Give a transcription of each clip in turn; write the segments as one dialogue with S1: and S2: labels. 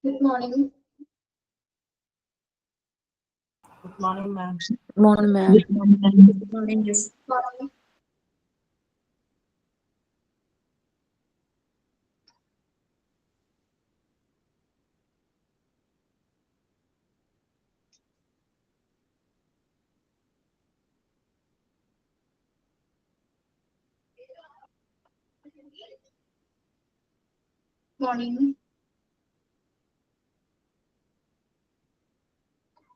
S1: Good morning.
S2: Good morning, ma'am.
S3: Morning, ma'am.
S4: Good morning, yes.
S1: Morning. Morning.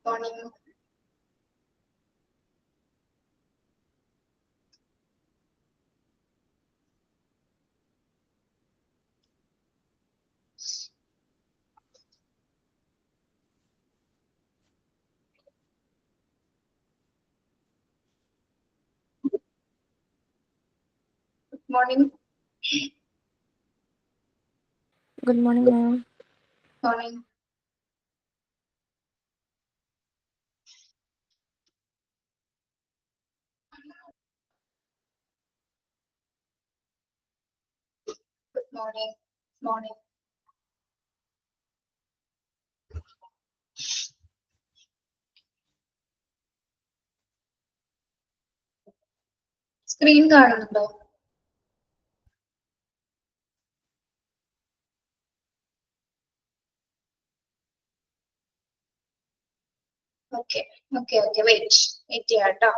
S1: Morning. Good morning.
S3: Good morning, ma'am.
S1: Morning. Good morning. Morning. Screen കാണുന്നുണ്ടോ? Okay okay okay wait ചെയ്യാം കേട്ടോ.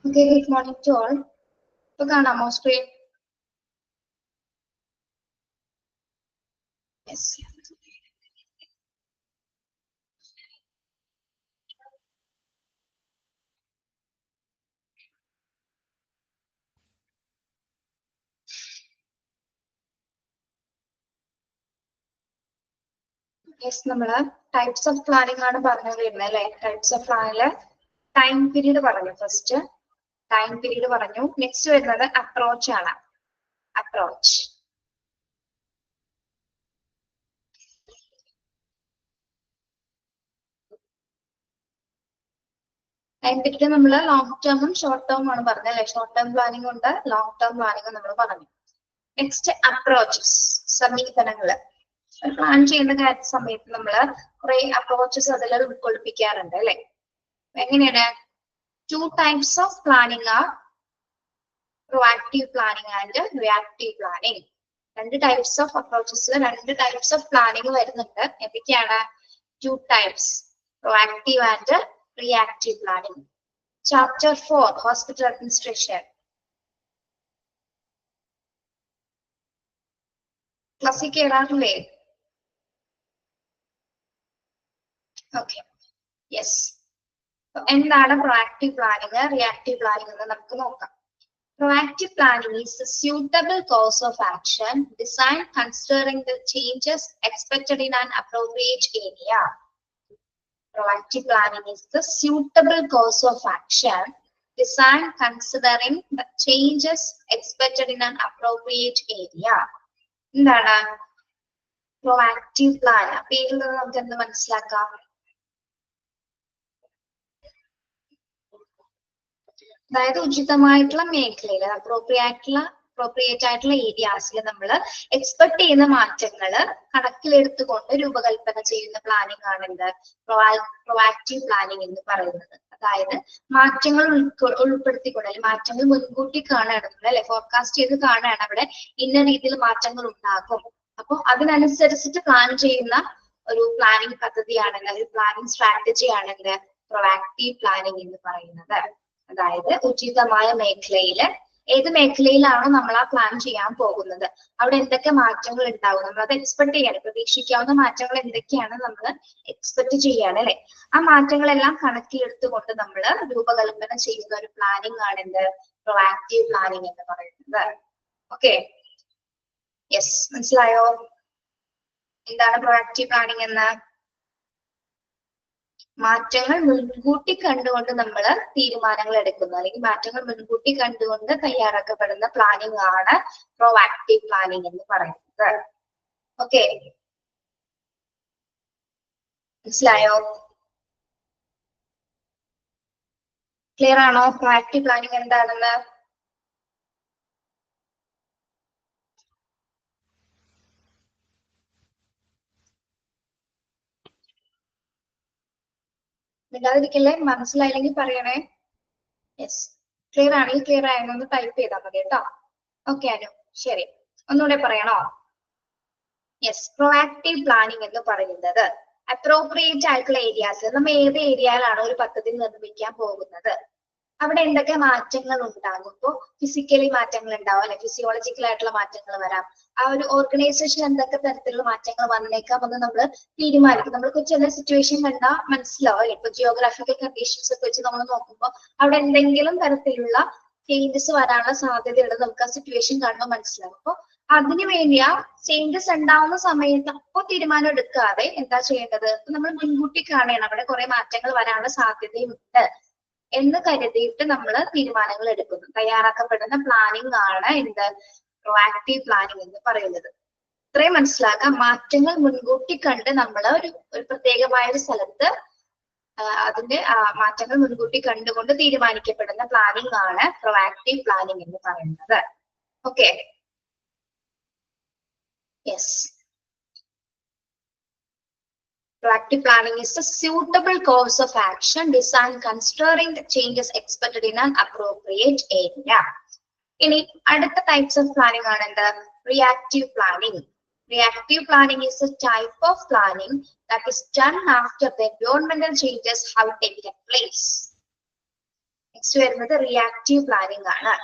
S1: Okay good morning to all. ഇപ്പൊ കാണാമോ screen? Yes. Yes, നമ്മള് types of planning ആണ് പറഞ്ഞു വരുന്നത് അല്ലെ. ടൈപ്സ് ഓഫ് പ്ലാനില് ടൈം പീരീഡ് പറഞ്ഞു. ഫസ്റ്റ് ടൈം പീരീഡ് പറഞ്ഞു. നെക്സ്റ്റ് വരുന്നത് അപ്രോച്ച് ആണ്. അപ്രോച്ച്. ടൈം പീരീഡ് നമ്മൾ ലോങ് ടേമും ഷോർട്ട് ടേമും ആണ് പറഞ്ഞത് അല്ലെ. ഷോർട്ട് ടേം പ്ലാനിങ് ഉണ്ട്, ലോങ് ടേം പ്ലാനിങ് നമ്മൾ പറഞ്ഞു. Next approaches, സമീപനങ്ങള്. പ്ലാൻ ചെയ്യുന്ന സമയത്ത് നമ്മൾ കുറെ അപ്രോച്ചസ് അതിൽ ഉൾക്കൊള്ളിപ്പിക്കാറുണ്ട് അല്ലെ. എങ്ങനെയാണ്? Two types of planning are proactive planning and reactive planning. രണ്ട് ടൈപ്സ് ഓഫ് അപ്രോച്ചസ്, രണ്ട് ടൈപ്സ് ഓഫ് പ്ലാനിങ് വരുന്നുണ്ട്. എന്തൊക്കെയാണ്? Two types, proactive and reactive planning. Chapter 4 hospital administration. ക്ലാസ്സിൽ കേറാറില്ലേ? Okay, yes. എന്താണ് proactive planning, reactive planning എന്ന് നമുക്ക് നോക്കാം. Proactive planning is a suitable course of action designed considering the changes expected in an appropriate area. Proactive planning is the suitable course of action designed considering the changes expected in an appropriate area. എന്താണ് proactive plan? അപ്പൊ ഇതിൽ നിന്ന് നമുക്ക് എന്ത് മനസ്സിലാക്കാം? അതായത് ഉചിതമായിട്ടുള്ള മേഖലയിൽ appropriate ആയിട്ടുള്ള ഏരിയാസിൽ നമ്മൾ എക്സ്പെക്ട് ചെയ്യുന്ന മാറ്റങ്ങൾ കണക്കിലെടുത്തുകൊണ്ട് രൂപകൽപ്പന ചെയ്യുന്ന പ്ലാനിംഗ് ആണ് എന്ത് പ്രൊആക്റ്റീവ് പ്ലാനിംഗ് എന്ന് പറയുന്നത്. അതായത് മാറ്റങ്ങൾ ഉൾപ്പെടുത്തിക്കൊണ്ട് അല്ലെങ്കിൽ മാറ്റങ്ങൾ മുൻകൂട്ടി കാണുകയാണ് നമ്മൾ അല്ലെ, ഫോർകാസ്റ്റ് ചെയ്ത് കാണുകയാണ് അവിടെ ഇന്ന രീതിയിൽ മാറ്റങ്ങൾ ഉണ്ടാകും. അപ്പോൾ അതിനനുസരിച്ചിട്ട് പ്ലാൻ ചെയ്യുന്ന ഒരു പ്ലാനിംഗ് പദ്ധതിയാണ് അല്ലെങ്കിൽ പ്ലാനിംഗ് സ്ട്രാറ്റജിയാണ് പ്രൊആക്റ്റീവ് പ്ലാനിംഗ് എന്ന് പറയുന്നത്. അതായത് ഉചിതമായ മേഖലയില് ഏത് മേഖലയിലാണോ നമ്മൾ ആ പ്ലാൻ ചെയ്യാൻ പോകുന്നത് അവിടെ എന്തൊക്കെ മാറ്റങ്ങൾ ഉണ്ടാവും, നമ്മൾ അത് എക്സ്പെക്ട് ചെയ്യാണ്, പ്രതീക്ഷിക്കാവുന്ന മാറ്റങ്ങൾ എന്തൊക്കെയാണ് നമ്മൾ എക്സ്പെക്ട് ചെയ്യാണ് അല്ലെ. ആ മാറ്റങ്ങളെല്ലാം കണക്കിലെടുത്തുകൊണ്ട് നമ്മൾ രൂപകൽപ്പന ചെയ്യുന്ന ഒരു പ്ലാനിംഗ് ആണ് പ്രൊആക്റ്റീവ് പ്ലാനിംഗ് എന്ന് പറയുന്നത്. ഓക്കെ, യെസ്, മനസ്സിലായോ എന്താണ് പ്രൊആക്റ്റീവ് പ്ലാനിംഗ് എന്ന്? മാറ്റങ്ങൾ മുൻകൂട്ടി കണ്ടുകൊണ്ട് നമ്മൾ തീരുമാനങ്ങൾ എടുക്കുന്നു അല്ലെങ്കിൽ മാറ്റങ്ങൾ മുൻകൂട്ടി കണ്ടുകൊണ്ട് തയ്യാറാക്കപ്പെടുന്ന പ്ലാനിംഗ് ആണ് പ്രൊആക്റ്റീവ് പ്ലാനിംഗ് എന്ന് പറയുന്നത്. ഓക്കെ, മനസ്സിലായോ? ക്ലിയർ ആണോ പ്രൊആക്റ്റീവ് പ്ലാനിംഗ് എന്താണെന്ന്? മിണ്ടാതിരിക്കല്ലേ, മനസ്സിലായില്ലെങ്കിൽ പറയണേ. യെസ്, ക്ലിയർ ആണെങ്കിൽ ക്ലിയർ ആയെന്ന് ടൈപ്പ് ചെയ്താൽ മതി കേട്ടോ. ഓക്കെ അനു, ശരി, ഒന്നുകൂടെ പറയണോ? യെസ്, പ്രൊആക്റ്റീവ് പ്ലാനിംഗ് എന്ന് പറയുന്നത് അപ്രോപ്രിയേറ്റ് ആയിട്ടുള്ള ഏരിയാസ്, നമ്മൾ ഏത് ഏരിയയിലാണോ ഒരു പദ്ധതി നിർമ്മിക്കാൻ പോകുന്നത് അവിടെ എന്തൊക്കെ മാറ്റങ്ങൾ ഉണ്ടാകും. ഇപ്പോൾ ഫിസിക്കലി മാറ്റങ്ങൾ ഉണ്ടാവും അല്ലെ, ഫിസിയോളജിക്കൽ ആയിട്ടുള്ള മാറ്റങ്ങൾ വരാം. ആ ഒരു ഓർഗനൈസേഷൻ എന്തൊക്കെ തരത്തിലുള്ള മാറ്റങ്ങൾ വന്നേക്കാം എന്ന് നമ്മൾ തീരുമാനിക്കും. നമ്മൾക്ക് ചില സിറ്റുവേഷൻ കണ്ടാൽ മനസ്സിലാവും അല്ലെ, ഇപ്പൊ ജിയോഗ്രാഫിക്കൽ കണ്ടീഷൻസ് ഒക്കെ വെച്ച് നമ്മൾ നോക്കുമ്പോൾ അവിടെ എന്തെങ്കിലും തരത്തിലുള്ള ചേഞ്ചസ് വരാനുള്ള സാധ്യതയുള്ളത് നമുക്ക് ആ സിറ്റുവേഷൻ കാണുമ്പോൾ മനസ്സിലാവും. അപ്പൊ അതിനു വേണ്ടി ആ ചേഞ്ചസ് ഉണ്ടാവുന്ന സമയത്ത് അപ്പോൾ തീരുമാനം എടുക്കാതെ എന്താ ചെയ്യേണ്ടത്, നമ്മൾ മുൻകൂട്ടി കാണണം അവിടെ കുറെ മാറ്റങ്ങൾ വരാനുള്ള സാധ്യതയുണ്ട് എന്ന് കരുതിയിട്ട് നമ്മൾ തീരുമാനങ്ങൾ എടുക്കുന്നു. തയ്യാറാക്കപ്പെടുന്ന പ്ലാനിംഗ് ആണ് പ്രൊആക്റ്റീവ് പ്ലാനിംഗ് എന്ന് പറയുന്നത്. ഇത്രയും മനസ്സിലാക്കാം. മാറ്റങ്ങൾ മുൻകൂട്ടി കണ്ട് നമ്മൾ ഒരു പ്രത്യേകമായ ഒരു സ്ഥലത്ത് അതിന്റെ മാറ്റങ്ങൾ മുൻകൂട്ടി കണ്ടുകൊണ്ട് തീരുമാനിക്കപ്പെടുന്ന പ്ലാനിംഗ് ആണ് പ്രൊആക്റ്റീവ് പ്ലാനിംഗ് എന്ന് പറയുന്നത്. Okay, yes. Proactive planning is a suitable course of action designed considering the changes expected in an appropriate area. ഇനി അടുത്ത types of planning ആണ് reactive planning. Reactive planning is a type of planning that is done after the environmental changes have taken place. Next വരുന്നത് reactive planning ആണ്.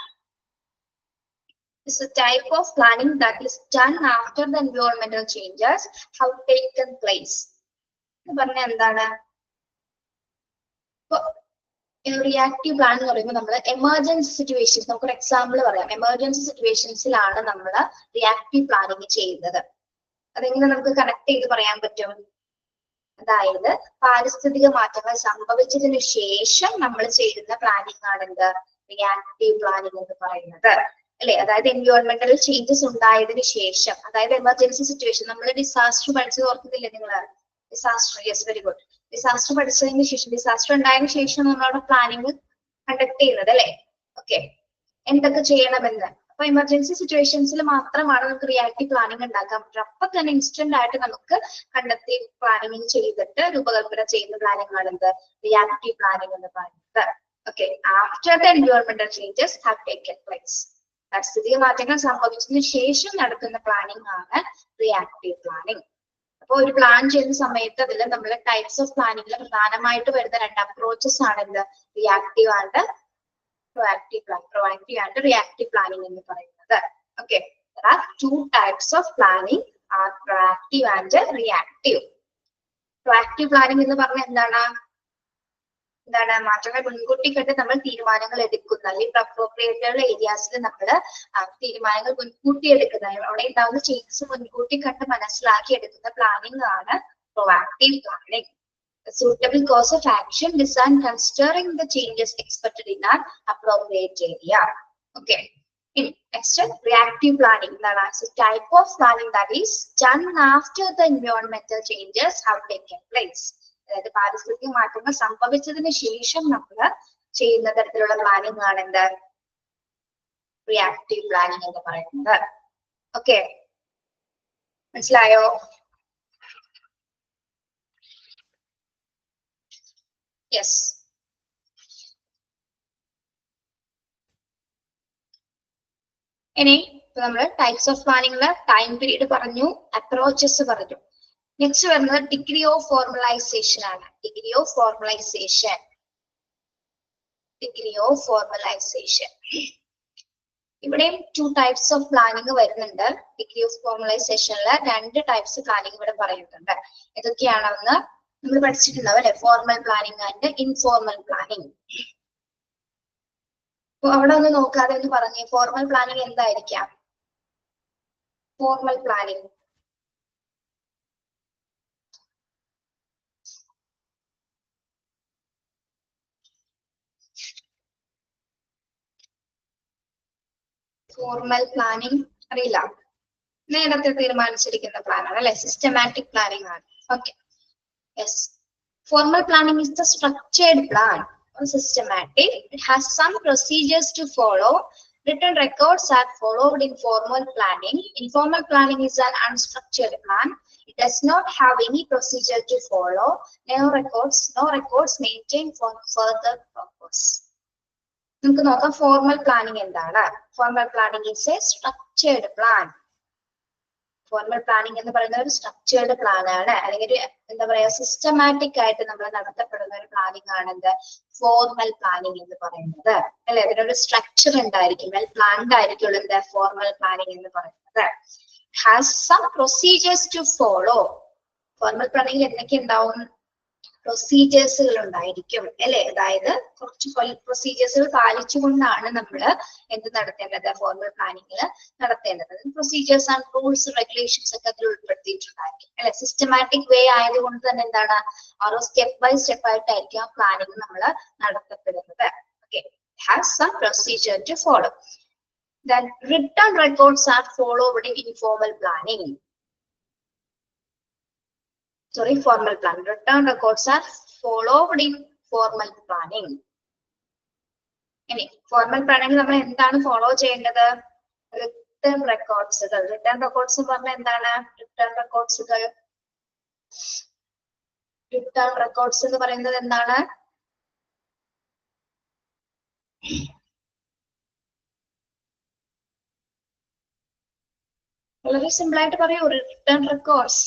S1: It's a type of planning that is done after the environmental changes have taken place. പറഞ്ഞ എന്താണ്? Reactive plan എന്ന് പറയുമ്പോൾ നമ്മൾ emergency situations, നമുക്കൊരു example പറയാം. Emergency സിറ്റുവേഷൻസിലാണ് നമ്മൾ റിയാക്റ്റീവ് പ്ലാനിങ് ചെയ്യുന്നത്. അതെങ്ങനെ നമുക്ക് കണക്ട് ചെയ്ത് പറയാൻ പറ്റും? അതായത് പാരിസ്ഥിതിക മാറ്റങ്ങൾ സംഭവിച്ചതിന് ശേഷം നമ്മൾ ചെയ്യുന്ന പ്ലാനിങ് ആണ് റിയാക്റ്റീവ് പ്ലാനിങ് എന്ന് പറയുന്നത് അല്ലെ. അതായത് എൻവയോൺമെന്റൽ ചേഞ്ചസ് ഉണ്ടായതിനു ശേഷം, അതായത് എമർജൻസി സിറ്റുവേഷൻ, നമ്മൾ ഡിസാസ്റ്റർ പഠിച്ചത് ഓർക്കുന്നില്ലേ നിങ്ങൾ? Disaster, yes, very good. Disaster പഠിച്ചതിന് ശേഷം, ഡിസാസ്റ്റർ ഉണ്ടായതിനു ശേഷം നമ്മളവിടെ പ്ലാനിങ് കണ്ടക്ട് ചെയ്യുന്നത് അല്ലെ. ഓക്കെ, എന്തൊക്കെ ചെയ്യണമെന്ന്. അപ്പൊ എമർജൻസി സിറ്റുവേഷൻസിൽ മാത്രമാണ് നമുക്ക് റിയാക്റ്റീവ് പ്ലാനിങ് ഉണ്ടാക്കാൻ പറ്റും. അപ്പൊ തന്നെ ഇൻസ്റ്റന്റ് ആയിട്ട് നമുക്ക് കണ്ടെത്തി പ്ലാനിങ് ചെയ്തിട്ട് രൂപകൽപ്പന ചെയ്യുന്ന പ്ലാനിങ് ആണ് റിയാക്റ്റീവ് പ്ലാനിങ് എന്ന് പറയുന്നത്. ഓക്കെ, ആഫ്റ്റർ ദ എൻവയോൺമെന്റൽ ചേഞ്ചസ് ഹാവ് ടേക്കൻ പ്ലേസ്, പരിസ്ഥിതിക മാറ്റങ്ങൾ സംഭവിച്ചതിന് ശേഷം നടത്തുന്ന പ്ലാനിങ് ആണ് റിയാക്റ്റീവ് പ്ലാനിങ്. അപ്പൊ ഒരു പ്ലാൻ ചെയ്യുന്ന സമയത്ത് അതിൽ നമ്മൾ ടൈപ്സ് ഓഫ് പ്ലാനിങ്ങിൽ പ്രധാനമായിട്ട് വരുന്ന രണ്ട് അപ്രോച്ചസ് ആണ് reactive and proactive plan. Proactive and reactive planning എന്ന് പറയുന്നത്. Okay, there are two types of planning are proactive and reactive. Proactive planning എന്ന് പറഞ്ഞാൽ എന്താണ്? മാറ്റങ്ങൾ മുൻകൂട്ടി കണ്ട് നമ്മൾ തീരുമാനങ്ങൾ എടുക്കുന്ന, അല്ലെങ്കിൽ അപ്രോപ്രിയേറ്റ് ആയിട്ടുള്ള ഏരിയാസിൽ നമ്മൾ തീരുമാനങ്ങൾ മുൻകൂട്ടി എടുക്കുന്ന, അവിടെ ഉണ്ടാവുന്ന ചേഞ്ചസ് മുൻകൂട്ടി കണ്ട് മനസ്സിലാക്കി എടുക്കുന്ന പ്ലാനിങ് ആണ് proactive planning. suitable course of action designed considering the changes expected in an appropriate area. Okay. Next, reactive planning. That's a type of planning that is done after the environmental changes have taken place. അതായത് പാരിസ്ഥിതിക മാറ്റങ്ങൾ സംഭവിച്ചതിന് ശേഷം നമ്മൾ ചെയ്യുന്ന തരത്തിലുള്ള planning ആണ് എന്ത് റിയാക്റ്റീവ് പ്ലാനിംഗ് എന്ന് പറയുന്നത്. ഓക്കെ, മനസ്സിലായോ? യെസ്. ഇനി നമ്മൾ ടൈപ്സ് ഓഫ് പ്ലാനിംഗില് ടൈം പീരീഡ് പറഞ്ഞു, അപ്രോച്ചസ് പറഞ്ഞു. നെക്സ്റ്റ് വരുന്നത് ഡിഗ്രി ഓഫ് ഫോർമലൈസേഷൻ ആണ്. Degree of formalisation. Degree of formalisation. ഇവിടെയും 2 ടൈപ്സ് ഓഫ് പ്ലാനിംഗ് വരുന്നുണ്ട്. ഡിഗ്രി ഓഫ് ഫോർമലൈസേഷനില് 2 ടൈപ്സ് പ്ലാനിംഗ് ഇവിടെ പറയുന്നുണ്ട്. ഏതൊക്കെയാണെന്ന് നമ്മൾ പഠിച്ചിട്ടുണ്ടാവും അല്ലെ? Formal planning and informal planning. അപ്പൊ അവിടെ ഒന്ന് നോക്കാതെ ഒന്ന് പറഞ്ഞേ, ഫോർമൽ പ്ലാനിംഗ് എന്തായിരിക്കാം? ഫോർമൽ പ്ലാനിംഗ് അറിയില്ല, നേരത്തെ തീരുമാനിച്ചിരിക്കുന്ന പ്ലാനാണ് അല്ലെ? സിസ്റ്റമാറ്റിക് പ്ലാനിംഗ് ആണ്. Okay, yes. Formal planning is the structured plan. Systematic. It has some procedures to follow. Written records are followed in formal planning. Informal planning is an unstructured plan. It does not have any procedure to follow. No records maintained for further purpose. നമുക്ക് നോക്കാം formal planning എന്താണ്. Formal planning is A structured plan. Formal planning എന്ന് പറയുന്ന ഒരു structured plan ആണ്, അല്ലെങ്കിൽ എന്താ പറയാ സിസ്റ്റമാറ്റിക് ആയിട്ട് നമ്മൾ നടത്തപ്പെടുന്ന ഒരു പ്ലാനിംഗ് ആണ് എന്ത് ഫോർമൽ പ്ലാനിംഗ് എന്ന് പറയുന്നത് അല്ലെ? അതിനൊരു സ്ട്രക്ചർ ഉണ്ടായിരിക്കും, വെൽ പ്ലാൻഡ് ആയിരിക്കുള്ളൂ എന്ത് ഫോർമൽ പ്ലാനിംഗ് എന്ന് പറയുന്നത്. Has some procedures to follow. Formal പ്ലാനിംഗിൽ എന്തൊക്കെ ഉണ്ടാവും? പ്രൊസീജിയേഴ്സുകൾ ഉണ്ടായിരിക്കും അല്ലെ? അതായത് കുറച്ച് പ്രൊസീജിയേഴ്സുകൾ പാലിച്ചുകൊണ്ടാണ് നമ്മൾ എന്ത് നടത്തേണ്ടത് ഫോർമൽ പ്ലാനിംഗിൽ നടത്തേണ്ടത്. പ്രൊസീജിയേഴ്സ് ആൻഡ് റൂൾസ് റെഗുലേഷൻസ് ഒക്കെ അതിൽ ഉൾപ്പെടുത്തിയിട്ടുണ്ടായിരിക്കും അല്ലെ? സിസ്റ്റമാറ്റിക് വേ ആയതുകൊണ്ട് തന്നെ എന്താണ് ഓരോ സ്റ്റെപ്പ് ബൈ സ്റ്റെപ്പ് ആയിട്ടായിരിക്കും ആ പ്ലാനിംഗ് നമ്മൾ നടത്തപ്പെടുന്നത്. Okay, has some procedure to follow. Then written records are followed in informal planning. Sorry, formal planning. Written records are followed in formal planning. ഇനി ഫോർമൽ പ്ലാനിംഗ് നമ്മൾ എന്താണ് ഫോളോ ചെയ്യേണ്ടത്? Return റെക്കോർഡ്സുകൾ. Return records പറഞ്ഞാൽ എന്താണ്? Return റെക്കോർഡ്സുകൾ. Return records എന്ന് പറയുന്നത് എന്താണ്? വളരെ സിമ്പിൾ ആയിട്ട് പറയൂ. റിട്ടേൺ റെക്കോർഡ്സ്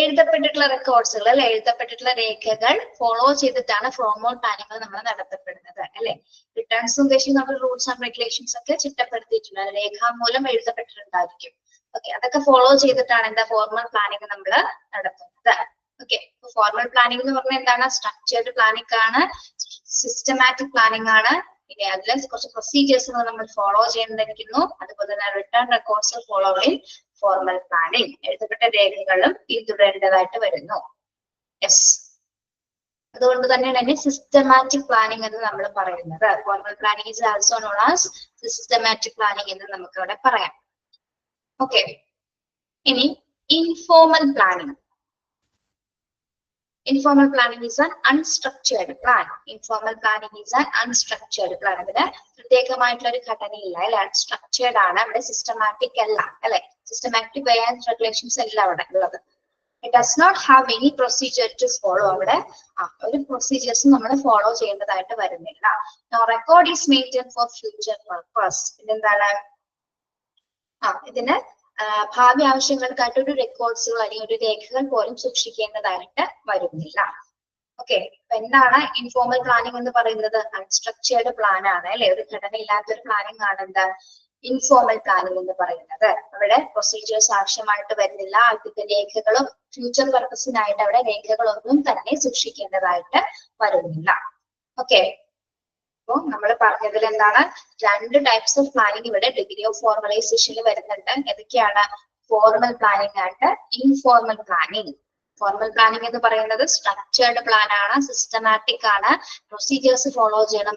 S1: എഴുതപ്പെട്ടിട്ടുള്ള റെക്കോർഡ്സുകൾ അല്ലെ? എഴുതപ്പെട്ടിട്ടുള്ള രേഖകൾ ഫോളോ ചെയ്തിട്ടാണ് ഫോർമൽ പ്ലാനിംഗ് നമ്മൾ നടത്തപ്പെടുന്നത് അല്ലെ? റിട്ടേൺസ് ഉദ്ദേശിച്ച് നമ്മൾ റൂൾസ് ആൻഡ് റെഗുലേഷൻസ് ഒക്കെ ചിട്ടപ്പെടുത്തിയിട്ടുണ്ട്, രേഖാമൂലം എഴുതപ്പെട്ടിട്ടുണ്ടായിരിക്കും. ഓക്കെ, അതൊക്കെ ഫോളോ ചെയ്തിട്ടാണ് എന്താ ഫോർമൽ പ്ലാനിംഗ് നമ്മൾ നടത്തുന്നത്. ഓക്കെ, ഫോർമൽ പ്ലാനിംഗ് എന്ന് പറഞ്ഞാൽ എന്താണ്? സ്ട്രക്ചേർഡ് പ്ലാനിംഗ് ആണ്, സിസ്റ്റമാറ്റിക് പ്ലാനിംഗ് ആണ്. ഇനി അതിൽ കുറച്ച് പ്രൊസീജിയേഴ്സ് നമ്മൾ ഫോളോ ചെയ്യേണ്ടിയിരിക്കുന്നു. അതുപോലെ തന്നെ return records follow in formal planning. എഴുതപ്പെട്ട രേഖകളും പിന്തുടരേണ്ടതായിട്ട് വരുന്നു. യെസ്, അതുകൊണ്ട് തന്നെയാണ് സിസ്റ്റമാറ്റിക് പ്ലാനിംഗ് എന്ന് നമ്മൾ പറയുന്നത്. Formal planning is also known as systematic planning എന്ന് നമുക്ക് ഇവിടെ പറയാം. ഓക്കെ, ഇനി informal planning. Informal planning is an unstructured plan. Informal planning is an unstructured plan. അതിന് പ്രത്യേകമായിട്ടുള്ള ഒരു ഘടനയില്ല അല്ലെ? അൺസ്ട്രക്ചേർഡ് ആണ്. അവിടെ സിസ്റ്റമാറ്റിക് അല്ല അല്ലെ? സിസ്റ്റമാറ്റിക് വേ ആൻഡ് റെഗുലേഷൻസ് അല്ല അവിടെ ഉള്ളത്. It does not have any procedure to follow. അവിടെ ഒരു പ്രൊസീജിയേഴ്സും നമ്മൾ ഫോളോ ചെയ്യേണ്ടതായിട്ട് വരുന്നില്ല. Now record is maintained for future purpose. ഇതെന്താണ്? ഇതിന് ഭാവി ആവശ്യങ്ങൾക്കായിട്ട് ഒരു റെക്കോർഡ്സുകൾ അല്ലെങ്കിൽ ഒരു രേഖകൾ പോലും സൂക്ഷിക്കേണ്ടതായിട്ട് വരുന്നില്ല. ഓക്കെ, അപ്പൊ എന്താണ് ഇൻഫോർമൽ പ്ലാനിംഗ് എന്ന് പറയുന്നത്? അൺസ്ട്രക്ചേർഡ് പ്ലാൻ ആണ് അല്ലെ? ഒരു ഘടന ഇല്ലാത്തൊരു പ്ലാനിംഗ് ആണ് എന്താ ഇൻഫോർമൽ പ്ലാനിംഗ് എന്ന് പറയുന്നത്. അവിടെ പ്രൊസീജിയേഴ്സ് ആവശ്യമായിട്ട് വരുന്നില്ല. അതിന്റെ രേഖകളും ഫ്യൂച്ചർ പർപ്പസിനായിട്ട് അവിടെ രേഖകളൊന്നും തന്നെ സൂക്ഷിക്കേണ്ടതായിട്ട് വരുന്നില്ല. ഓക്കെ, അപ്പൊ നമ്മൾ പറഞ്ഞതിൽ എന്താണ്? 2 ടൈപ്സ് ഓഫ് പ്ലാനിംഗ് ഇവിടെ ഡിഗ്രി ഓഫ് ഫോർമലൈസേഷനിൽ വരുന്നുണ്ട്. ഏതൊക്കെയാണ്? Formal planning and informal planning. Formal planning എന്ന് പറയുന്നത് സ്ട്രക്ചേർഡ് പ്ലാൻ ആണ്, സിസ്റ്റമാറ്റിക് ആണ്, പ്രൊസീജിയേഴ്സ് ഫോളോ ചെയ്യണം,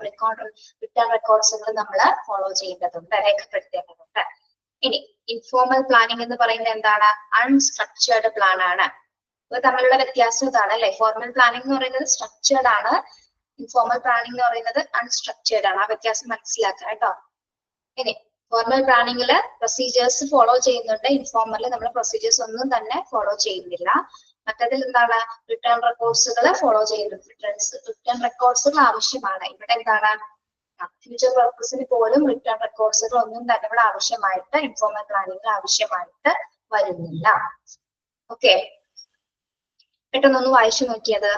S1: റിട്ടേൺ റെക്കോർഡ്സുകൾ നമ്മൾ ഫോളോ ചെയ്യേണ്ടതുണ്ട്, രേഖപ്പെടുത്തേണ്ടതുണ്ട്. ഇനി ഇൻഫോർമൽ പ്ലാനിംഗ് എന്ന് പറയുന്നത് എന്താണ്? അൺസ്ട്രക്ചേർഡ് പ്ലാൻ ആണ്. ഇവ തമ്മിലുള്ള വ്യത്യാസം ഇതാണ് അല്ലെ. ഫോർമൽ പ്ലാനിംഗ് എന്ന് പറയുന്നത് സ്ട്രക്ചേർഡ് ആണ്, ഇൻഫോർമൽ പ്ലാനിംഗ് എന്ന് പറയുന്നത് അൺസ്ട്രക്ചേർഡ് ആണ്. ആ വ്യത്യാസം മനസ്സിലാക്കുക കേട്ടോ. ഇനി ഫോർമൽ പ്ലാനിങ്ങില് പ്രൊസീജിയേഴ്സ് ഫോളോ ചെയ്യുന്നുണ്ട്, ഇൻഫോർമലിൽ നമ്മൾ പ്രൊസീജിയേഴ്സ് ഒന്നും തന്നെ ഫോളോ ചെയ്യുന്നില്ല. മറ്റതിൽ എന്താണ്? റിട്ടേൺ റെക്കോർഡ്സുകൾ ഫോളോ ചെയ്യുന്നുണ്ട്. റിട്ടേൺ റെക്കോർഡ്സുകൾ ആവശ്യമാണ്. ഇവിടെ എന്താണ്? ഫ്യൂച്ചർ പർപ്പസിന് പോലും റിട്ടേൺ റെക്കോർഡ്സുകൾ ഒന്നും തന്നെ ഇവിടെ ആവശ്യമായിട്ട് ഇൻഫോർമൽ പ്ലാനിങ്ങിൽ ആവശ്യമായിട്ട് വരുന്നില്ല. ഓക്കെ, പെട്ടെന്നൊന്ന് വായിച്ചു നോക്കിയത്.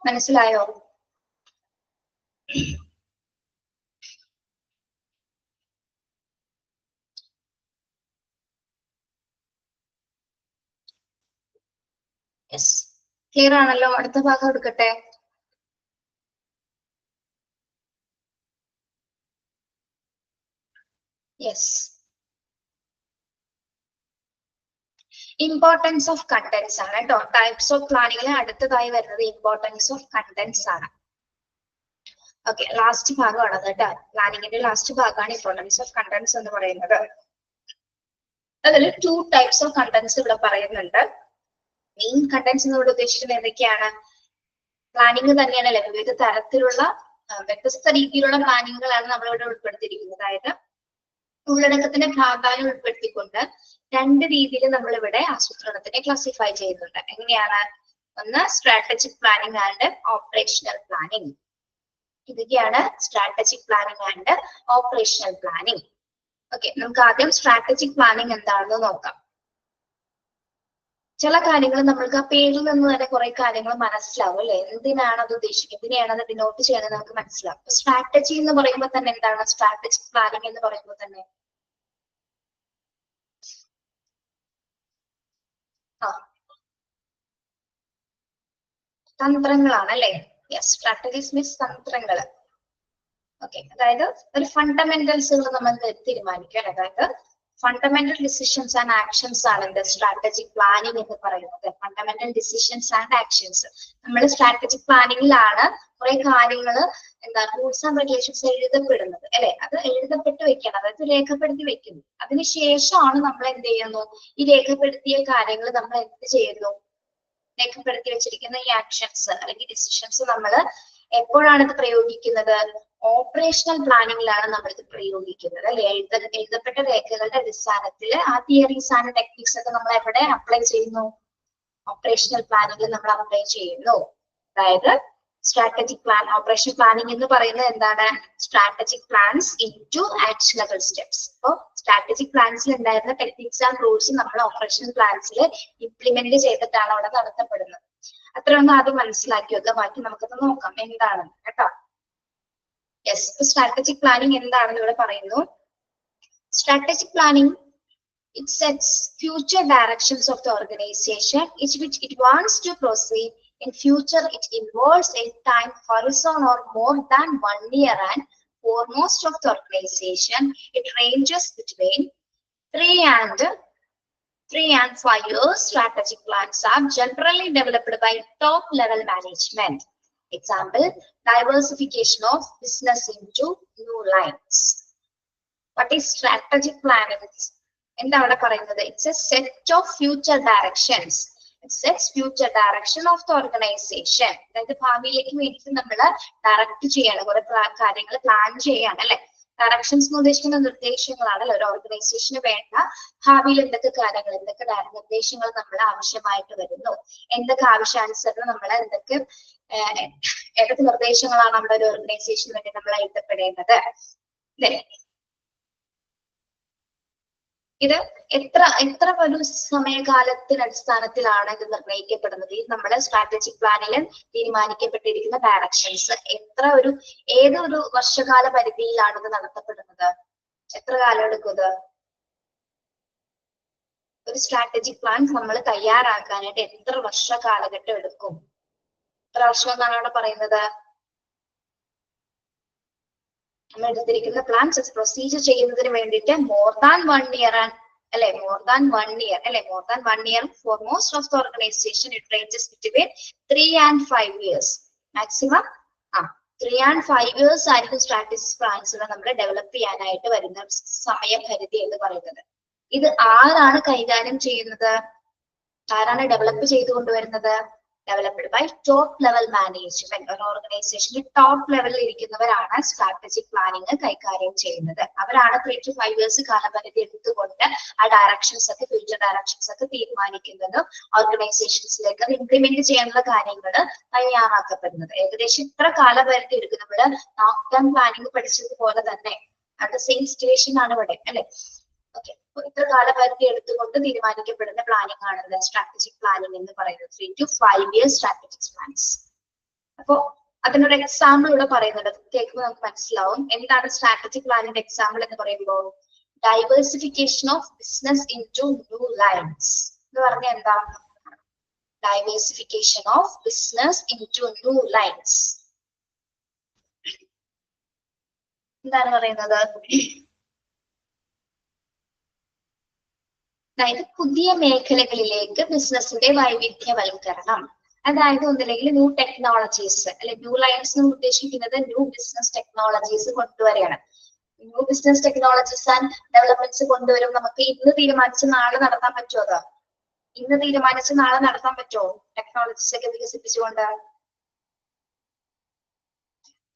S1: മനസ്സിലായോ? യെസ്, ക്ലിയർ ആണല്ലോ. അടുത്ത ഭാഗം എടുക്കട്ടെ. യെസ്, ഇമ്പോർട്ടൻസ് ഓഫ് കണ്ടന്റ്സ് ആണ് കേട്ടോ. ടൈപ്സ് ഓഫ് പ്ലാനിങ്ങിൽ അടുത്തതായി വരുന്നത് ഇമ്പോർട്ടൻസ് ഓഫ് കണ്ടന്റ്സ് ആണ്. ഓക്കെ, ലാസ്റ്റ് ഭാഗമാണ് കേട്ടോ. പ്ലാനിങ്ങിന്റെ ലാസ്റ്റ് ഭാഗമാണ് ഇമ്പോർട്ടൻസ് ഓഫ് കണ്ടന്റ്സ് എന്ന് പറയുന്നത്. അതിൽ 2 ടൈപ്സ് ഓഫ് കണ്ടന്റ്സ് ഇവിടെ പറയുന്നുണ്ട്. മെയിൻ കണ്ടന്റ്സ് എന്ന് ഇവിടെ ഉദ്ദേശിക്കുന്നത് എന്തൊക്കെയാണ്? പ്ലാനിങ് തന്നെയാണല്ലേ, വിവിധ തരത്തിലുള്ള വ്യത്യസ്ത രീതിയിലുള്ള പ്ലാനിങ്ങുകളാണ് നമ്മളിവിടെ ഉൾപ്പെടുത്തിയിരിക്കുന്നത്. അതായത് ഉള്ളടക്കത്തിന്റെ പ്രാധാന്യം ഉൾപ്പെടുത്തിക്കൊണ്ട് 2 രീതിയിൽ നമ്മളിവിടെ ആസൂത്രണത്തിനെ ക്ലാസിഫൈ ചെയ്യുന്നുണ്ട്. എങ്ങനെയാണ്? ഒന്ന് strategic planning and operational planning. ഇതൊക്കെയാണ് strategic planning and operational planning. Okay, നമുക്ക് ആദ്യം സ്ട്രാറ്റജിക് പ്ലാനിങ് എന്താണെന്ന് നോക്കാം. ചില കാര്യങ്ങൾ നമ്മൾക്ക് ആ പേരിൽ നിന്ന് തന്നെ കുറെ കാര്യങ്ങൾ മനസ്സിലാവും അല്ലെ. എന്തിനാണ് അത് ഉദ്ദേശിക്കുന്നത്, എന്തിനെയാണ് അത് ഡിനോട്ട് ചെയ്യുന്നത് നമുക്ക് മനസ്സിലാവും. സ്ട്രാറ്റജി എന്ന് പറയുമ്പോൾ തന്നെ എന്താണ്? സ്ട്രാറ്റജിക് പ്ലാനിങ് എന്ന് പറയുമ്പോൾ തന്നെ തന്ത്രങ്ങളാണ് അല്ലെ. യെസ്, സ്ട്രാറ്റജീസ് മീൻസ് തന്ത്രങ്ങൾ. ഓക്കെ, അതായത് ഒരു ഫണ്ടമെന്റൽസുകൾ നമ്മൾ തീരുമാനിക്കുക. അതായത് ഫണ്ടമെന്റൽ ഡിസിഷൻസ് ആൻഡ് ആക്ഷൻസ് ആണ് എന്ത്? സ്ട്രാറ്റജിക് പ്ലാനിങ് എന്ന് പറയുന്നത്. Fundamental decisions and actions. നമ്മൾ സ്ട്രാറ്റജിക് പ്ലാനിങ്ങിലാണ് കുറെ കാര്യങ്ങൾ എന്താ റൂൾസ് ആൻഡ് റെഗുലേഷൻസ് എഴുതപ്പെടുന്നത് അല്ലെ. അത് എഴുതപ്പെട്ട് വെക്കണം, അതായത് രേഖപ്പെടുത്തി വെക്കുന്നു. അതിനുശേഷമാണ് നമ്മൾ എന്ത് ചെയ്യുന്നു? ഈ രേഖപ്പെടുത്തിയ കാര്യങ്ങൾ നമ്മൾ എന്ത് ചെയ്യുന്നു? രേഖപ്പെടുത്തി വെച്ചിരിക്കുന്ന ഈ ആക്ഷൻസ് അല്ലെങ്കിൽ ഡിസിഷൻസ് നമ്മൾ എപ്പോഴാണ് ഇത് പ്രയോഗിക്കുന്നത്? ഓപ്പറേഷണൽ പ്ലാനിങ്ങിലാണ് നമ്മൾ ഇത് പ്രയോഗിക്കുന്നത് അല്ലെ. എഴുതപ്പെട്ട രേഖകളുടെ അടിസ്ഥാനത്തിൽ ആ തിയറീസ് ആൻഡ് ടെക്നിക്സ് ഒക്കെ നമ്മൾ എവിടെ അപ്ലൈ ചെയ്യുന്നു? ഓപ്പറേഷണൽ പ്ലാനിങ്ങിൽ നമ്മൾ അപ്ലൈ ചെയ്യുന്നു. അതായത് സ്ട്രാറ്റജിക് പ്ലാൻ, ഓപ്പറേഷണൽ പ്ലാനിങ് എന്ന് പറയുന്നത് എന്താണ്? Strategic plans into actionable steps. അപ്പോൾ സ്ട്രാറ്റജിക് പ്ലാൻസിൽ ഉണ്ടായിരുന്ന ടെക്നിക്സ് ആൻഡ് റൂൾസ് നമ്മൾ ഓപ്പറേഷണൽ പ്ലാൻസിൽ ഇംപ്ലിമെന്റ് ചെയ്തിട്ടാണ് അവിടെ നടത്തപ്പെടുന്നത്. അത്രയൊന്നും ആദ്യം മനസ്സിലാക്കി വെക്കുക, ബാക്കി നമുക്കത് നോക്കാം എന്താണെന്ന് കേട്ടോ. യെസ്, സ്ട്രാറ്റജിക് പ്ലാനിങ് എന്താണെന്ന് ഇവിടെ പറയുന്നു. Strategic planning it sets future directions of the organization which it wants to proceed. In future, it involves a time horizon or more than 1 year, and for most of the organization, it ranges between 3 and 5 years. Strategic plans are generally developed by top-level management. Example, diversification of business into new lines. What is strategic planning? എന്താ അവിടെ പറയുന്നത്? It's A set of future directions. It sets future direction of the organisation. അതായത് ഭാവിയിലേക്ക് വേണ്ടിയിട്ട് നമ്മൾ direct ചെയ്യാണ്, കുറെ കാര്യങ്ങൾ പ്ലാൻ ചെയ്യാണ് അല്ലെ. ഡയറക്ഷൻസ് എന്ന് ഉദ്ദേശിക്കുന്ന നിർദ്ദേശങ്ങളാണല്ലോ. ഒരു ഓർഗനൈസേഷന് വേണ്ട ഭാവിയിൽ എന്തൊക്കെ കാര്യങ്ങൾ, എന്തൊക്കെ നിർദ്ദേശങ്ങൾ നമ്മൾ ആവശ്യമായിട്ട് വരുന്നു, എന്തൊക്കെ ആവശ്യാനുസരണം നമ്മൾ ഏതൊക്കെ നിർദ്ദേശങ്ങളാണ് നമ്മുടെ ഒരു ഓർഗനൈസേഷന് വേണ്ടി നമ്മൾ എഴുതപ്പെടേണ്ടത്. ഇത് എത്ര ഒരു സമയകാലത്തിന് അടിസ്ഥാനത്തിലാണ് ഇത് നിർണ്ണയിക്കപ്പെടുന്നത്? ഈ നമ്മുടെ സ്ട്രാറ്റജിക് പ്ലാനിൽ തീരുമാനിക്കപ്പെട്ടിരിക്കുന്ന ഡയറക്ഷൻസ് ഏതൊരു വർഷകാല പരിധിയിലാണ് ഇത് നടത്തപ്പെടുന്നത്? എത്ര കാലം എടുക്കും ഇത്? ഒരു സ്ട്രാറ്റജിക് പ്ലാൻ നമ്മൾ തയ്യാറാക്കാനായിട്ട് എത്ര വർഷ കാലഘട്ടം എടുക്കും? എത്ര വർഷം എന്നാണ് അവിടെ പറയുന്നത്? നമ്മൾ എടുത്തിരിക്കുന്ന പ്ലാൻസ് പ്രൊസീജിയർ ചെയ്യുന്നതിന് വേണ്ടിയിട്ട് more than 1 year അല്ലെ more than 1 year അല്ലെ more than 1 year for most of the organization it ranges between 3 and 5 years maximum 3 and 5 years ആയിരിക്കും സ്ട്രാറ്റജിക് പ്ലാൻസ് നമ്മൾ ഡെവലപ്പ് ചെയ്യാനായിട്ട് വരുന്ന സമയപരിധി എന്ന് പറയുന്നത്. ഇത് ആരാണ് കൈകാര്യം ചെയ്യുന്നത്? ആരാണ് ഡെവലപ്പ് ചെയ്തു കൊണ്ടുവരുന്നത്? Developed by top level management. ഒരു ഓർഗനൈസേഷനിൽ ടോപ്പ് ലെവലിൽ ഇരിക്കുന്നവരാണ് സ്ട്രാറ്റജിക് പ്ലാനിങ് കൈകാര്യം ചെയ്യുന്നത്. അവരാണ് 3 to 5 years കാലപരിധി എടുത്തുകൊണ്ട് ആ ഡയറക്ഷൻസ് ഒക്കെ ഫ്യൂച്ചർ ഡയറക്ഷൻസ് ഒക്കെ തീരുമാനിക്കുന്നതും ഓർഗനൈസേഷൻസിലേക്ക് അത് ഇംപ്ലിമെന്റ് ചെയ്യാനുള്ള കാര്യങ്ങൾ തയ്യാറാക്കപ്പെടുന്നത്. ഏകദേശം ഇത്ര കാലപരിധി എടുക്കും. നമ്മള് ലോങ് ടേം പ്ലാനിങ് പഠിച്ചതുപോലെ തന്നെ അത് സെയിം സിറ്റുവേഷൻ ആണ് ഇവിടെ അല്ലെ. ഓക്കെ, ഇത്ര കാലപരിധി എടുത്തുകൊണ്ട് തീരുമാനിക്കപ്പെടുന്ന പ്ലാനിങ് ആണ് സ്ട്രാറ്റജിക് പ്ലാനിങ് എന്ന് പറയുന്നത്. 3 to 5 years സ്ട്രാറ്റജിക് പ്ലാൻസ്. അപ്പോ അതിനൊരു എക്സാമ്പിൾ ഇവിടെ പറയുന്നുണ്ട്. കേൾക്കുമ്പോൾ നമുക്ക് മനസ്സിലാവും എന്താണ് സ്ട്രാറ്റജിക് പ്ലാനിന്റെ എക്സാമ്പിൾ എന്ന് പറയുമ്പോൾ diversification of business into new lines എന്ന് പറഞ്ഞാൽ എന്താ? Diversification of business into new lines എന്താണ് പറയുന്നത്? അതായത് പുതിയ മേഖലകളിലേക്ക് ബിസിനസിന്റെ വൈവിധ്യവൽക്കരണം. അതായത് ഒന്നില്ലെങ്കിൽ ന്യൂ ടെക്നോളജീസ് അല്ലെ ന്യൂ ലൈൻസ് എന്ന് ഉദ്ദേശിക്കുന്നത് ന്യൂ ബിസിനസ് ടെക്നോളജീസ് കൊണ്ടുവരികയാണ്. New business technologies and developments കൊണ്ടുവരും. നമുക്ക് ഇന്ന് തീരുമാനിച്ച് നാളെ നടത്താൻ പറ്റുമോ? അത് ഇന്ന് തീരുമാനിച്ച് നാളെ നടത്താൻ പറ്റുമോ? ടെക്നോളജീസ് ഒക്കെ വികസിപ്പിച്ചുകൊണ്ട്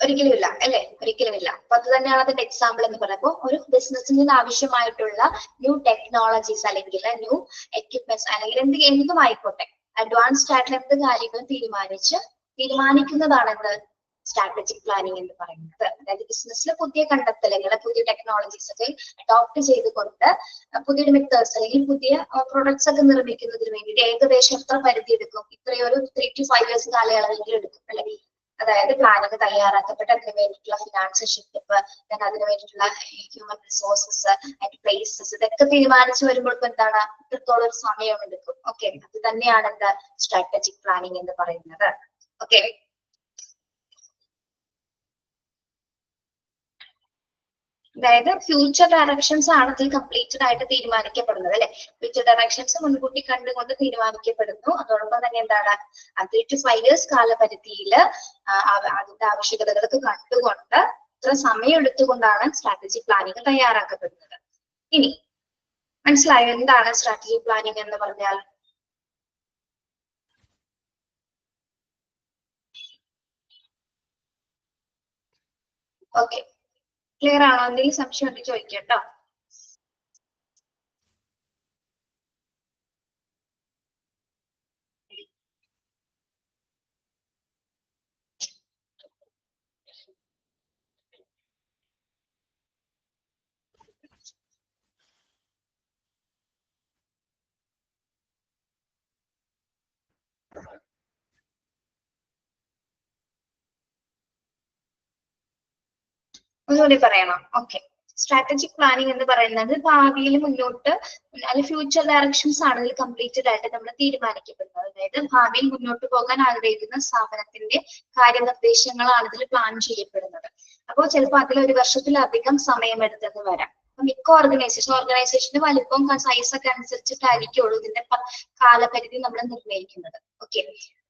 S1: ഒരിക്കലും ഇല്ല അല്ലെ, ഒരിക്കലും ഇല്ല. അപ്പൊ അത് തന്നെയാണ് അതിന്റെ എക്സാമ്പിൾ എന്ന് പറയുമ്പോൾ ഒരു ബിസിനസ്സിന് ആവശ്യമായിട്ടുള്ള ന്യൂ ടെക്നോളജീസ് അല്ലെങ്കിൽ ന്യൂ എക്യുപ്മെന്റ്സ് അല്ലെങ്കിൽ എന്തും ആയിക്കോട്ടെ അഡ്വാൻസ്ഡ് ആയിട്ടുള്ള എന്ത് കാര്യങ്ങളും തീരുമാനിക്കുന്നതാണ് എന്ത് സ്ട്രാറ്റജിക് പ്ലാനിങ് എന്ന് പറയുന്നത്. അതായത് ബിസിനസ്സിലെ പുതിയ കണ്ടെത്തലുകൾ പുതിയ ടെക്നോളജീസ് ഒക്കെ അഡോപ്റ്റ് ചെയ്തുകൊണ്ട് പുതിയൊരു മെത്തേഡ്സ് അല്ലെങ്കിൽ പുതിയ പ്രൊഡക്ട്സ് ഒക്കെ നിർമ്മിക്കുന്നതിന് വേണ്ടിയിട്ട് ഏകദേശം എത്ര പരിധി എടുക്കും? ഇത്രയൊരു 3 to 5 years കാലയളവിൽ എടുക്കും അല്ലെ. അതായത് പ്ലാനിങ് തയ്യാറാക്കപ്പെട്ട് അതിന് വേണ്ടിയിട്ടുള്ള ഫിനാൻഷ്യൽ ഷിപ്പ് അതിന് വേണ്ടിയിട്ടുള്ള ഹ്യൂമൻ റിസോഴ്സസ് ആൻഡ് പ്ലേസസ് ഇതൊക്കെ തീരുമാനിച്ചു വരുമ്പോഴേക്കും എന്താണ് ഇത്രത്തോളം ഒരു സമയം എടുക്കും. ഓക്കെ, അത് തന്നെയാണ് എന്താ സ്ട്രാറ്റജിക് പ്ലാനിങ് എന്ന് പറയുന്നത്. ഓക്കെ, അതായത് ഫ്യൂച്ചർ ഡയറക്ഷൻസ് ആണ് ഇതിൽ കംപ്ലീറ്റഡ് ആയിട്ട് തീരുമാനിക്കപ്പെടുന്നത് അല്ലെ. ഫ്യൂച്ചർ ഡയറക്ഷൻസ് മുൻകൂട്ടി കണ്ടുകൊണ്ട് തീരുമാനിക്കപ്പെടുന്നു. അതോടൊപ്പം തന്നെ എന്താണ് 3 to 5 years കാലപരിധിയിൽ അതിന്റെ ആവശ്യകതകളൊക്കെ കണ്ടുകൊണ്ട് ഇത്ര സമയം എടുത്തുകൊണ്ടാണ് സ്ട്രാറ്റജിക് പ്ലാനിങ് തയ്യാറാക്കപ്പെടുന്നത്. ഇനി മനസ്സിലായോ എന്താണ് സ്ട്രാറ്റജിക് പ്ലാനിങ് എന്ന് പറഞ്ഞാൽ? ഓക്കെ, ക്ലിയർ ആണോ? എന്തെങ്കിലും സംശയം ഉണ്ടെങ്കിൽ ചോദിക്കാം കേട്ടോ. ഒന്നുകൂടി പറയണം. ഓക്കെ, സ്ട്രാറ്റജിക് പ്ലാനിങ് എന്ന് പറയുന്നത് ഭാവിയിൽ മുന്നോട്ട് അല്ലെങ്കിൽ ഫ്യൂച്ചർ ഡയറക്ഷൻസ് ആണ് ഇതിൽ കംപ്ലീറ്റഡ് ആയിട്ട് നമ്മൾ തീരുമാനിക്കപ്പെടുന്നത്. അതായത് ഭാവിയിൽ മുന്നോട്ട് പോകാൻ ആഗ്രഹിക്കുന്ന സ്ഥാപനത്തിന്റെ കാര്യനിർദ്ദേശങ്ങളാണ് ഇതിൽ പ്ലാൻ ചെയ്യപ്പെടുന്നത്. അപ്പോൾ ചിലപ്പോൾ അതിൽ ഒരു വർഷത്തിലധികം സമയമെടുത്തെന്ന് വരാം. മിക്ക ഓർഗനൈസേഷന്റെ വലിപ്പം സൈസ് ഒക്കെ അനുസരിച്ചിട്ടായിരിക്കുള്ളൂ ഇതിന്റെ കാലപരിധി നമ്മൾ നിർണ്ണയിക്കുന്നത്. ഓക്കെ,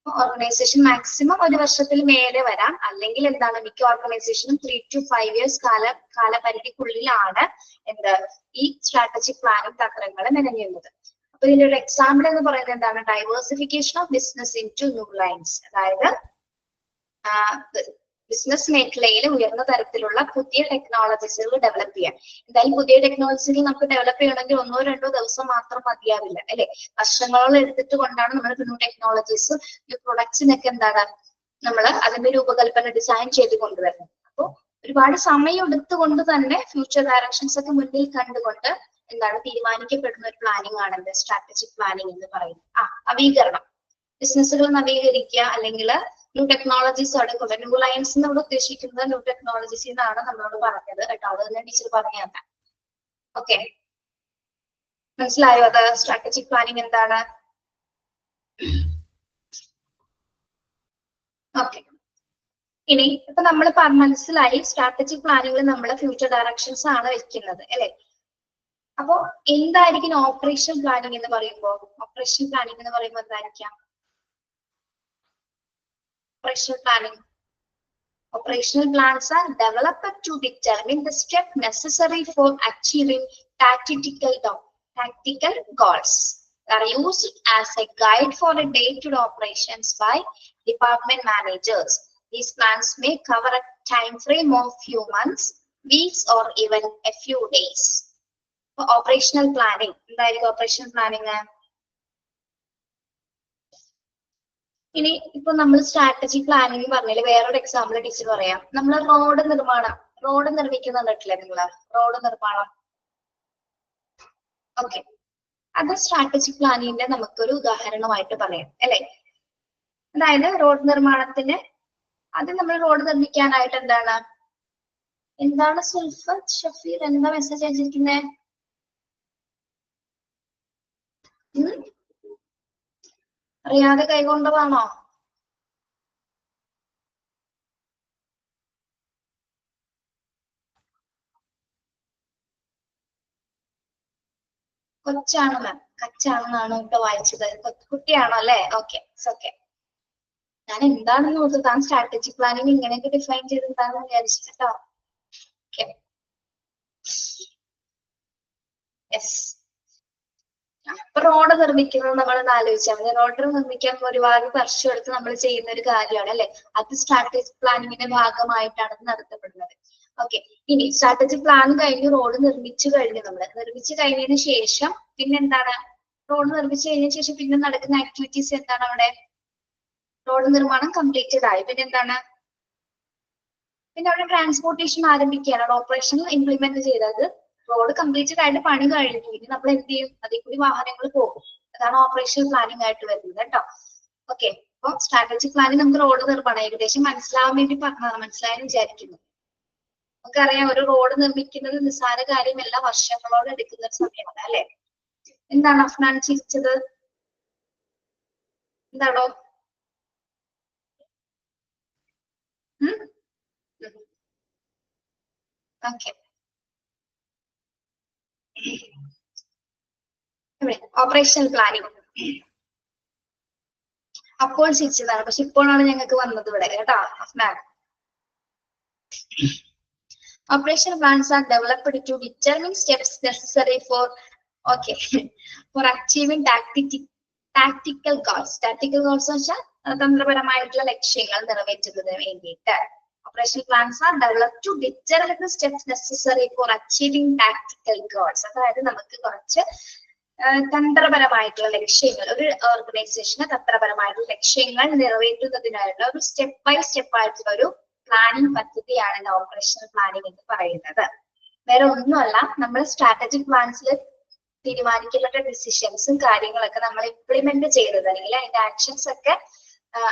S1: ഓർഗനൈസേഷൻ മാക്സിമം ഒരു വർഷത്തിൽ മേലെ വരാം. അല്ലെങ്കിൽ എന്താണ് മിക്ക ഓർഗനൈസേഷനും 3 to 5 years കാലപരിധിക്കുള്ളിലാണ് എന്ത് ഈ സ്ട്രാറ്റജിക് പ്ലാനും തന്ത്രങ്ങളും മെനഞ്ഞുന്നത്. അപ്പൊ ഇതിന്റെ ഒരു എക്സാമ്പിൾ എന്ന് പറയുന്നത് എന്താണ്? Diversification of business into new lines. അതായത് ബിസിനസ് മേഖലയിൽ ഉയർന്ന തരത്തിലുള്ള പുതിയ ടെക്നോളജീസുകൾ ഡെവലപ്പ് ചെയ്യാം. എന്തായാലും പുതിയ ടെക്നോളജികൾ നമുക്ക് ഡെവലപ്പ് ചെയ്യണമെങ്കിൽ 1 or 2 ദിവസം മാത്രം മതിയാവില്ല അല്ലെ. വർഷങ്ങളോളം എടുത്തിട്ട് കൊണ്ടാണ് നമ്മൾ ന്യൂ ടെക്നോളജീസ് ന്യൂ പ്രൊഡക്ട്സിനൊക്കെ എന്താണ് നമ്മൾ അതിന്റെ രൂപകൽപ്പന ഡിസൈൻ ചെയ്ത് കൊണ്ടുവരുന്നത്. അപ്പോൾ ഒരുപാട് സമയം എടുത്തുകൊണ്ട് തന്നെ ഫ്യൂച്ചർ ഡയറക്ഷൻസ് ഒക്കെ മുന്നിൽ കണ്ടുകൊണ്ട് എന്താണ് തീരുമാനിക്കപ്പെടുന്ന ഒരു പ്ലാനിങ് ആണ് എന്ത് സ്ട്രാറ്റജിക് പ്ലാനിങ് എന്ന് പറയുന്നത്. നവീകരണം, ബിസിനസ്സുകൾ നവീകരിക്കുക അല്ലെങ്കിൽ ന്യൂ ടെക്നോളജീസ് അവിടെ കൊണ്ട് ന്യൂ ലൈൻസ് നമ്മൾ ഉദ്ദേശിക്കുന്നത് ന്യൂ ടെക്നോളജീസ് എന്നാണ് നമ്മളോട് പറഞ്ഞത് കേട്ടോ. അത് തന്നെ ടീച്ചർ പറഞ്ഞു തന്നെ. ഓക്കെ, മനസ്സിലായോ അത് സ്ട്രാറ്റജിക് പ്ലാനിങ് എന്താണ്? ഓക്കെ, ഇനി ഇപ്പൊ നമ്മൾ മനസ്സിലായി സ്ട്രാറ്റജിക് പ്ലാനിങ്ങിൽ നമ്മൾ ഫ്യൂച്ചർ ഡയറക്ഷൻസ് ആണ് വെക്കുന്നത് അല്ലെ. അപ്പൊ എന്തായിരിക്കും ഓപ്പറേഷൻ പ്ലാനിങ് എന്ന് പറയുമ്പോൾ? ഓപ്പറേഷൻ പ്ലാനിങ് എന്ന് പറയുമ്പോൾ എന്തായിരിക്കാം? Operational planning. Operational plans are developed to determine the steps necessary for achieving tactical goals. They are used as a guide for the day-to-day operations by department managers. These plans may cover a time frame of few months, weeks, or even a few days. For operational planning, operational planning. ഇനി ഇപ്പൊ നമ്മൾ strategy planning പറഞ്ഞാല് വേറൊരു example teacher പറയാം. നമ്മൾ road നിർമ്മിക്കുന്നുണ്ടല്ലേ നിങ്ങള്? Road നിർമ്മാണം. Okay, അത് സ്ട്രാറ്റജിക് പ്ലാനിങ്ങിന്റെ നമുക്കൊരു ഉദാഹരണമായിട്ട് പറയാം അല്ലെ. അതായത് റോഡ് നിർമ്മാണത്തിന് അത് നമ്മൾ റോഡ് നിർമ്മിക്കാനായിട്ട് എന്താണ് സുൽഫത്ത് ഷഫീർ എന്താ മെസ്സേജ് അയച്ചിരിക്കുന്നത്? അറിയാതെ കൈകൊണ്ടതാണോ? കൊച്ചാണ് മാം, കച്ചാണെന്നാണ് ഇപ്പൊ വായിച്ചത്. കുട്ടിയാണോ അല്ലെ? Okay, okay. ഞാൻ എന്താണെന്ന് ഓർത്ത് താൻ സ്ട്രാറ്റജിക് പ്ലാനിങ് ഇങ്ങനെയൊക്കെ ഡിഫൈൻ ചെയ്തിട്ടാണെന്ന് വിചാരിച്ചിട്ടോ. Okay, yes. അപ്പൊ റോഡ് നിർമ്മിക്കുന്നത് നമ്മളൊന്ന് ആലോചിച്ചാൽ മതി. റോഡ് നിർമ്മിക്കാൻ ഒരുപാട് വർഷം എടുത്ത് നമ്മൾ ചെയ്യുന്ന ഒരു കാര്യമാണ് അല്ലെ. അത് സ്ട്രാറ്റജിക് പ്ലാനിങ്ങിന്റെ ഭാഗമായിട്ടാണ് നടത്തപ്പെടുന്നത്. ഓക്കെ, ഇനി സ്ട്രാറ്റജിക് പ്ലാൻ കഴിഞ്ഞ് റോഡ് നിർമ്മിച്ചു കഴിഞ്ഞതിന് ശേഷം പിന്നെന്താണ്? റോഡ് നിർമ്മിച്ചു കഴിഞ്ഞ ശേഷം പിന്നെ നടക്കുന്ന ആക്ടിവിറ്റീസ് എന്താണ്? അവിടെ റോഡ് നിർമ്മാണം കംപ്ലീറ്റഡ് ആയി. പിന്നെ അവിടെ ട്രാൻസ്പോർട്ടേഷൻ ആരംഭിക്കുകയാണ്. ഓപ്പറേഷൻ ഇംപ്ലിമെന്റ് ചെയ്തത് റോഡ് കംപ്ലീറ്റഡ് ആയിട്ട് പണി കഴിഞ്ഞു. ഇനി നമ്മൾ എന്ത് ചെയ്യും? അതിൽ കൂടി വാഹനങ്ങൾ പോകും. അതാണ് ഓപ്പറേഷൻ പ്ലാനിങ് ആയിട്ട് വരുന്നത് കേട്ടോ. ഓക്കെ, അപ്പൊ സ്ട്രാറ്റജിക് പ്ലാനിങ് നമുക്ക് റോഡ് നിർമ്മാണം ഏകദേശം മനസ്സിലാവാൻ വേണ്ടി പറഞ്ഞതാണ്. മനസ്സിലായെന്ന് വിചാരിക്കുന്നു. നമുക്കറിയാം ഒരു റോഡ് നിർമ്മിക്കുന്നത് നിസ്സാര കാര്യമല്ല, വർഷങ്ങളോട് എടുക്കുന്ന ഒരു സമയമാണ് അല്ലെ. എന്താണ് അഫ്നാൻ ചിരിച്ചത്? എന്താണോ? ഓക്കെ, ഓപ്പറേഷണൽ പ്ലാനിങ് അപ്പോൾ ചിരിച്ചതാണ്, പക്ഷെ ഇപ്പോഴാണ് ഞങ്ങൾക്ക് വന്നത് ഇവിടെ കേട്ടോ Afnan. Operational plans are developed to determine steps necessary for achieving tactical goals. Tactical goals വെച്ചാൽ തന്ത്രപരമായിട്ടുള്ള ലക്ഷ്യങ്ങൾ നിറവേറ്റുന്നതിന് വേണ്ടിയിട്ട്. Operational plans are developed to determine the steps necessary for achieving tactical goals. അതായത് നമുക്ക് കുറച്ച് തന്ത്രപരമായിട്ടുള്ള ലക്ഷ്യങ്ങൾ, ഒരു ഓർഗനൈസേഷന് തന്ത്രപരമായിട്ടുള്ള ലക്ഷ്യങ്ങൾ നിറവേറ്റുന്നതിനായുള്ള ഒരു സ്റ്റെപ്പ് ബൈ സ്റ്റെപ്പ് ആയിട്ടുള്ള ഒരു പ്ലാനിങ് പദ്ധതിയാണ് ഓപ്പറേഷണൽ പ്ലാനിങ് എന്ന് പറയുന്നത്. വേറെ ഒന്നുമല്ല, നമ്മൾ സ്ട്രാറ്റജിക് പ്ലാൻസിൽ തീരുമാനിക്കപ്പെട്ട ഡിസിഷൻസും കാര്യങ്ങളൊക്കെ നമ്മൾ ഇംപ്ലിമെന്റ് ചെയ്തത് അല്ലെങ്കിൽ അതിന്റെ ആക്ഷൻസ് ഒക്കെ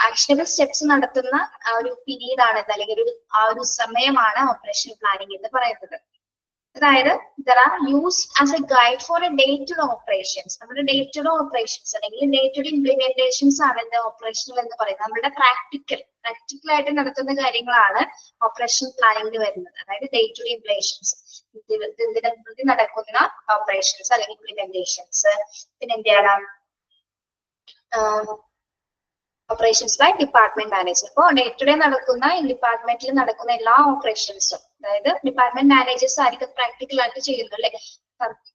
S1: ആക്ഷനബിൾ സ്റ്റെപ്സ് നടത്തുന്ന ഒരു പീരീഡ് ആണ് അല്ലെങ്കിൽ ആ ഒരു സമയമാണ് ഓപ്പറേഷണൽ പ്ലാനിങ് എന്ന് പറയുന്നത്. അതായത് they are used as a guide for a day to day operations. നമ്മുടെ ഡേ ടു ഡേ ഓപ്പറേഷൻസ് അല്ലെങ്കിൽ ഡേ ടു ഡേ ഇംപ്ലിമെന്റേഷൻസ് ആണ് ഇത് ഓപ്പറേഷണൽ എന്ന് പറയുന്നത്. നമ്മുടെ പ്രാക്ടിക്കലായിട്ട് നടത്തുന്ന കാര്യങ്ങളാണ് ഓപ്പറേഷണൽ പ്ലാനിങ്ങിൽ വരുന്നത്. അതായത് ഡേ ടു ഡേ ഇംപ്ലിമെന്റേഷൻസ്, ദിനംപ്രതി നടക്കുന്ന ഓപ്പറേഷൻസ് അല്ലെങ്കിൽ ഇംപ്ലിമെന്റേഷൻസ്. പിന്നെ എന്താണ് ഓപ്പറേഷൻസ് ബൈ ഡിപ്പാർട്ട്മെന്റ് മാനേജർ. അപ്പോൾ ഡേ ടു ഡേ നടക്കുന്ന ഡിപ്പാർട്ട്മെന്റിൽ നടക്കുന്ന എല്ലാ ഓപ്പറേഷൻസും, അതായത് ഡിപ്പാർട്ട്മെന്റ് മാനേജേഴ്സ് ആയിരിക്കും പ്രാക്ടിക്കൽ ആയിട്ട് ചെയ്യുന്നത് അല്ലെ.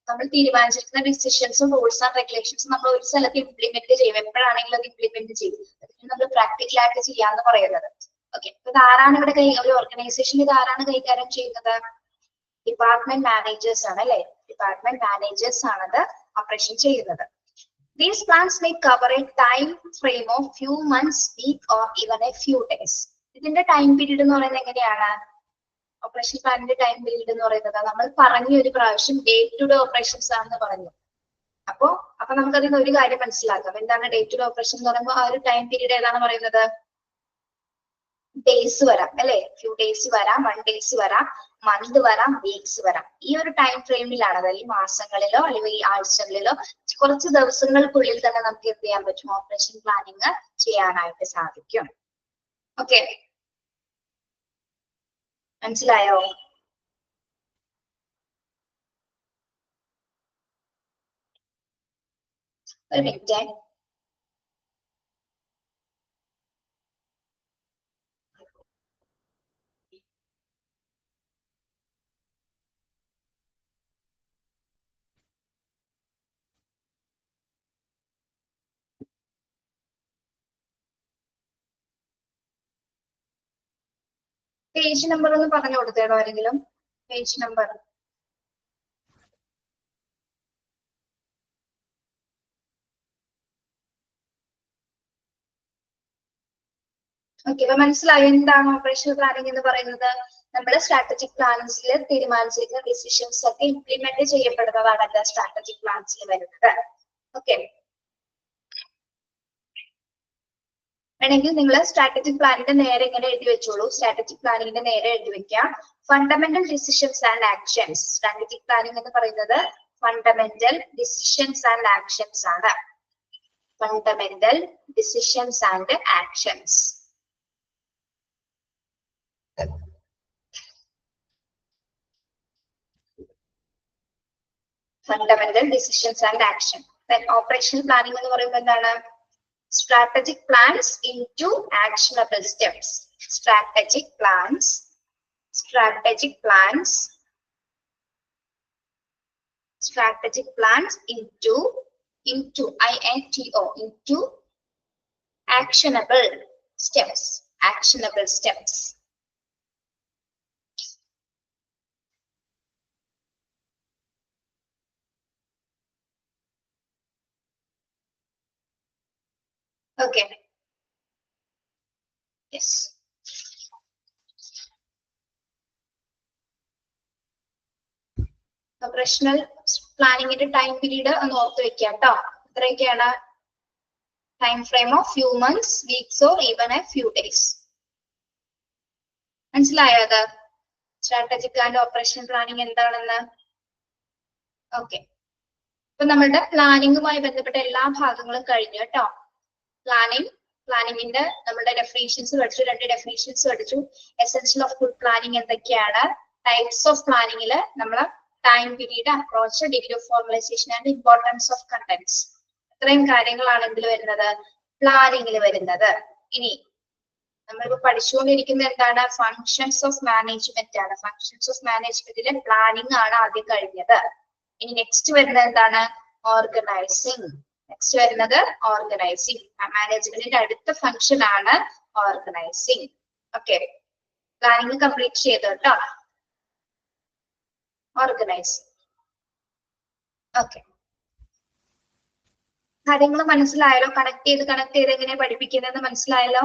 S1: നമ്മൾ തീരുമാനിച്ചിരിക്കുന്ന ഡിസിഷൻസും റൂൾസ് ആൻഡ് റെഗുലേഷൻസും നമ്മൾ ഒരു സ്ഥലത്ത് ഇംപ്ലിമെന്റ് ചെയ്യും. എപ്പോഴാണെങ്കിലും അത് ഇംപ്ലിമെന്റ് ചെയ്യും. അതിന് നമ്മൾ പ്രാക്ടിക്കൽ ആയിട്ട് ചെയ്യാന്ന് പറയുന്നത്. ഓക്കെ, ഇത് ആരാണ് ഇവിടെ ഒരു ഓർഗനൈസേഷൻ ഇത് ആരാണ് കൈകാര്യം ചെയ്യുന്നത്? ഡിപ്പാർട്ട്മെന്റ് മാനേജേഴ്സ് ആണ് അല്ലെ. ഡിപ്പാർട്ട്മെന്റ് മാനേജേഴ്സ് ആണത് ഓപ്പറേഷൻ ചെയ്യുന്നത്. These plans may cover a time frame of few months, week, or even a few days. ഇതിന്റെ ടൈം പീരീഡ് എന്ന് പറയുന്നത് എങ്ങനെയാണ്? ഓപ്പറേഷൻ പ്ലാനിന്റെ ടൈം പീരീഡ് എന്ന് പറയുന്നത് നമ്മൾ പറഞ്ഞു ഒരു പ്രാവശ്യം ഡേ ടു ഡേ ഓപ്പറേഷൻസ് ആണെന്ന് പറഞ്ഞു. അപ്പൊ നമുക്കതിൽ നിന്ന് ഒരു കാര്യം മനസ്സിലാക്കാം. എന്താണ് ഡേ ടു ഡേ ഓപ്പറേഷൻ എന്ന് പറയുമ്പോൾ ആ ഒരു ടൈം പീരീഡ് ഏതാണ് പറയുന്നത്? ഡേയ്സ് വരാം അല്ലെ. ഫ്യൂ ഡേയ്സ് വരാം, 1 ഡേയ്സ് വരാം, മന്ത് വരാം, വീക്സ് വരാം. ഈ ഒരു ടൈം ഫ്രെയിമിലാണ്, അതായത് മാസങ്ങളിലോ അല്ലെങ്കിൽ ഈ ആഴ്ചകളിലോ കുറച്ച് ദിവസങ്ങൾക്കുള്ളിൽ തന്നെ നമുക്ക് എന്ത് ചെയ്യാൻ പറ്റും? ഓപ്പറേഷൻ പ്ലാനിങ് ചെയ്യാനായിട്ട് സാധിക്കും. ഓക്കെ, മനസ്സിലായോ? ഒരു മിനിറ്റ്. പേജ് നമ്പർ ഒന്ന് പറഞ്ഞു കൊടുത്തേടോ ആരെങ്കിലും? Page number. ഓക്കെ, അപ്പൊ മനസ്സിലായോ എന്താണ് ഓപ്പറേഷണൽ പ്ലാനിംഗ് എന്ന് പറയുന്നത്? നമ്മുടെ സ്ട്രാറ്റജിക് പ്ലാൻസിൽ തീരുമാനിച്ചിരിക്കുന്ന ഡിസിഷൻസ് ഒക്കെ ഇംപ്ലിമെന്റ് ചെയ്യപ്പെടുന്നതാണ് സ്ട്രാറ്റജിക് പ്ലാൻസിൽ വരുന്നത്. ഓക്കെ, വേണമെങ്കിൽ നിങ്ങൾ സ്ട്രാറ്റജിക് പ്ലാനിന്റെ നേരെ ഇങ്ങനെ എഴുതി വെച്ചോളൂ. സ്ട്രാറ്റജിക് പ്ലാനിങ്ങിന്റെ നേരെ എഴുതി വെക്കാം fundamental decisions and actions. Strategic planning എന്ന് പറയുന്നത് ഫണ്ടമെന്റൽ ഡിസിഷൻസ് ആൻഡ് ആക്ഷൻസ് ആണ്. Fundamental decisions and actions. Fundamental decisions and action. Operational planning എന്ന് പറയുമ്പോൾ എന്താണ്? Strategic plans into actionable steps. Strategic plans into into actionable steps. Okay. Yes. Operational planning in time period ഒന്ന് ഓർത്ത് വെക്കുക കേട്ടോ. എത്രയൊക്കെയാണ്? Time frame of few months, weeks or even a few days. മനസ്സിലായോ അത്? Strategic and operational planning എന്താണെന്ന്? Okay, ഇപ്പൊ നമ്മളുടെ പ്ലാനിങ്ങുമായി ബന്ധപ്പെട്ട എല്ലാ ഭാഗങ്ങളും കഴിഞ്ഞു കേട്ടോ. പ്ലാനിങ്ങിന്റെ നമ്മുടെ ഡെഫിനേഷൻസ് പഠിച്ചു. 2 ഡെഫിനേഷൻസ് പഠിച്ചു. എസെൻഷ്യൽ ഓഫ് ഗുഡ് പ്ലാനിങ് എന്തൊക്കെയാണ്? ടൈപ്സ് ഓഫ് പ്ലാനിങ്ങില് നമ്മള് time period, approach, degree of formalisation and importance of contents. ഇത്രയും കാര്യങ്ങളാണ് ഇതിൽ വരുന്നത്, പ്ലാനിങ്ങിൽ വരുന്നത്. ഇനി നമ്മളിപ്പോ പഠിച്ചുകൊണ്ടിരിക്കുന്നത് എന്താണ്? ഫങ്ഷൻസ് ഓഫ് മാനേജ്മെന്റ് ആണ്. ഫങ്ഷൻസ് ഓഫ് മാനേജ്മെന്റിലെ പ്ലാനിങ് ആണ് ആദ്യം കഴിഞ്ഞത്. ഇനി നെക്സ്റ്റ് വരുന്നത് എന്താണ്? ഓർഗനൈസിങ്. നെക്സ്റ്റ് വരുന്നത് ഓർഗനൈസിങ്. മാനേജ്മെന്റിന്റെ അടുത്ത ഫംഗ്ഷൻ ആണ് ഓർഗനൈസിങ്. ഓക്കെ, പ്ലാനിങ് കംപ്ലീറ്റ് ചെയ്തു കേട്ടോ. ഓർഗനൈസിങ്. ഓക്കെ, കാര്യങ്ങൾ മനസ്സിലായല്ലോ? കണക്ട് ചെയ്ത് എങ്ങനെ പഠിപ്പിക്കുന്നത് മനസ്സിലായല്ലോ?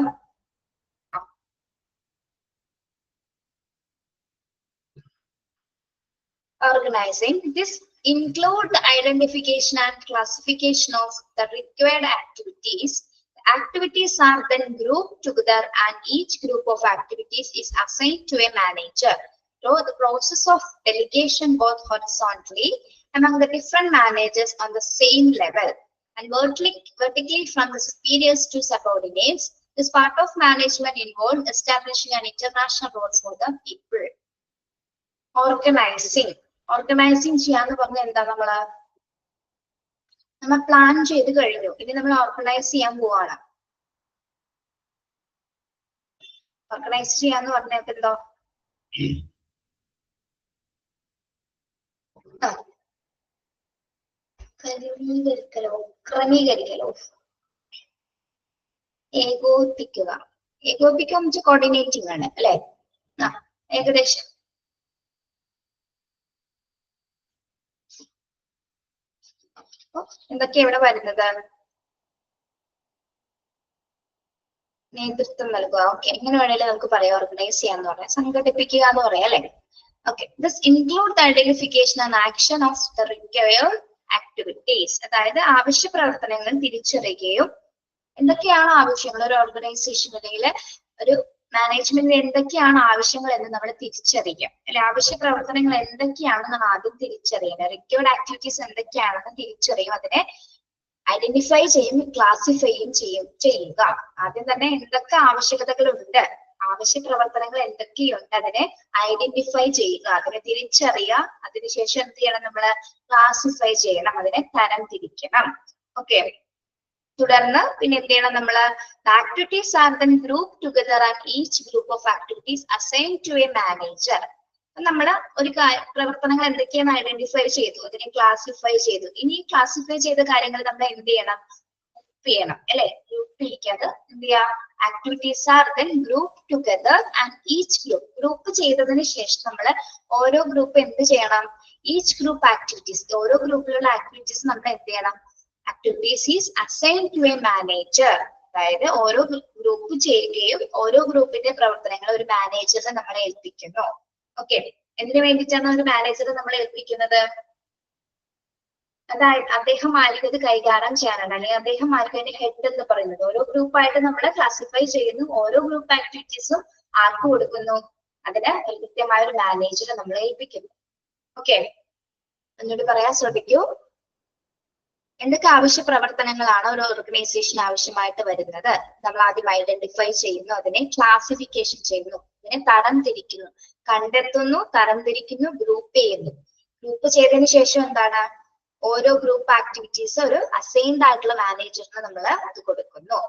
S1: Organizing. This include the identification and classification of the required activities. The activities are then grouped together and each group of activities is assigned to a manager. So the process of delegation both horizontally among the different managers on the same level and vertically from the superiors to subordinates. This part of management involved establishing an international role for the people. Organising ചെയ്യാന്ന് പറഞ്ഞാൽ എന്താ? നമ്മൾ plan ചെയ്ത് കഴിഞ്ഞു, ഇനി നമ്മൾ organise ചെയ്യാൻ പോവാണ്. ഓർഗനൈസ് ചെയ്യാന്ന് പറഞ്ഞാൽ എന്തോ? ക്രമീകരിക്കലോ, ഏകോപിപ്പിക്കുക. ഏകോപിപ്പിക്കുക എന്ന് വെച്ചാൽ കോർഡിനേറ്റിംഗ് ആണ് അല്ലെ? ഏകദേശം. എന്തൊക്കെയാ ഇവിടെ വരുന്നത്? നേതൃത്വം നൽകുക. ഓക്കെ, എങ്ങനെ വേണേലും നമുക്ക് പറയാം. ഓർഗനൈസ് ചെയ്യാന്ന് പറയാം, സംഘടിപ്പിക്കുക എന്ന് പറയാം അല്ലെ? Okay, this include the identification and action of the required activities. അതായത് ആവശ്യ പ്രവർത്തനങ്ങൾ തിരിച്ചറിയുകയും, എന്തൊക്കെയാണ് ആവശ്യങ്ങൾ ഒരു ഓർഗനൈസേഷൻ അല്ലെങ്കിൽ ഒരു മാനേജ്മെന്റിന് എന്തൊക്കെയാണ് ആവശ്യങ്ങൾ എന്ന് നമ്മൾ തിരിച്ചറിയും. അല്ലെ, ആവശ്യ പ്രവർത്തനങ്ങൾ എന്തൊക്കെയാണെന്ന് നമ്മൾ ആദ്യം തിരിച്ചറിയുന്നത്. റിക്വയർഡ് ആക്ടിവിറ്റീസ് എന്തൊക്കെയാണെന്ന് തിരിച്ചറിയും, അതിനെ ഐഡന്റിഫൈ ചെയ്യും, ക്ലാസിഫൈയും ചെയ്യുക. ആദ്യം തന്നെ എന്തൊക്കെ ആവശ്യകതകളുണ്ട് ആവശ്യ പ്രവർത്തനങ്ങൾ എന്തൊക്കെയുണ്ട് അതിനെ ഐഡന്റിഫൈ ചെയ്യുക, അതിനെ തിരിച്ചറിയുക, അതിനുശേഷം എന്ത് ചെയ്യണം, നമ്മള് ക്ലാസിഫൈ ചെയ്യണം, അതിനെ തരം തിരിക്കണം. ഓക്കെ, തുടർന്ന് പിന്നെ എന്ത് ചെയ്യണം, നമ്മള് activities are then group together and each group of activities assign to a manager. നമ്മള് ഒരു പ്രവർത്തനങ്ങൾ എന്തൊക്കെയാണ് ഐഡന്റിഫൈ ചെയ്തു, അതിനെ ക്ലാസിഫൈ ചെയ്തു. ഇനി ക്ലാസിഫൈ ചെയ്ത കാര്യങ്ങൾ നമ്മൾ എന്ത് ചെയ്യണം, ഗ്രൂപ്പ് ചെയ്യണം അല്ലെ, ഗ്രൂപ്പിലേക്ക് എന്ത് ചെയ്യാം, activities are then group together and each group ചെയ്തതിന് ശേഷം നമ്മൾ ഓരോ ഗ്രൂപ്പ് എന്ത് ചെയ്യണം, ഈച്ച് ഗ്രൂപ്പ് ആക്ടിവിറ്റീസ്, ഓരോ ഗ്രൂപ്പിലുള്ള ആക്ടിവിറ്റീസ് നമ്മൾ എന്ത് ചെയ്യണം, activities is assign to a manager. അതായത് ഓരോ ഗ്രൂപ്പ് ചെയ്യുകയും ഓരോ ഗ്രൂപ്പിന്റെ പ്രവർത്തനങ്ങൾ ഒരു മാനേജറിനെ നമ്മളെ ഏൽപ്പിക്കുന്നു. ഓക്കെ, എന്തിനു വേണ്ടിയിട്ടാണ് ഒരു മാനേജറെ നമ്മൾ ഏൽപ്പിക്കുന്നത്? അതായത് അദ്ദേഹം ആയിരിക്കും ഇത് കൈകാര്യം ചെയ്യാനാണ്, അല്ലെങ്കിൽ അദ്ദേഹം ആയിരിക്കും അതിന്റെ ഹെഡ് എന്ന് പറയുന്നത്. ഓരോ ഗ്രൂപ്പായിട്ട് നമ്മൾ ക്ലാസിഫൈ ചെയ്യുന്നു, ഓരോ ഗ്രൂപ്പ് ആക്ടിവിറ്റീസും ആർക്ക് കൊടുക്കുന്നു, അതിന് ഒരു കൃത്യമായ ഒരു മാനേജറെ നമ്മൾ ഏൽപ്പിക്കുന്നു. ഓക്കെ, എന്നോട് പറയാൻ ശ്രമിക്കൂ. എന്തൊക്കെ ആവശ്യ പ്രവർത്തനങ്ങളാണ് ഒരു ഓർഗനൈസേഷൻ ആവശ്യമായിട്ട് വരുന്നത്? നമ്മൾ ആദ്യം ഐഡന്റിഫൈ ചെയ്യുന്നു, അതിനെ ക്ലാസിഫിക്കേഷൻ ചെയ്യുന്നു, അതിനെ തരം തിരിക്കുന്നു, കണ്ടെത്തുന്നു, തരം തിരിക്കുന്നു, ഗ്രൂപ്പ് ചെയ്യുന്നു. ഗ്രൂപ്പ് ചെയ്തതിന് ശേഷം എന്താണ്, ഓരോ ഗ്രൂപ്പ് ആക്ടിവിറ്റീസ് ഒരു അസൈൻഡ് ആയിട്ടുള്ള മാനേജറിന് നമ്മൾ അത് കൊടുക്കുന്നു.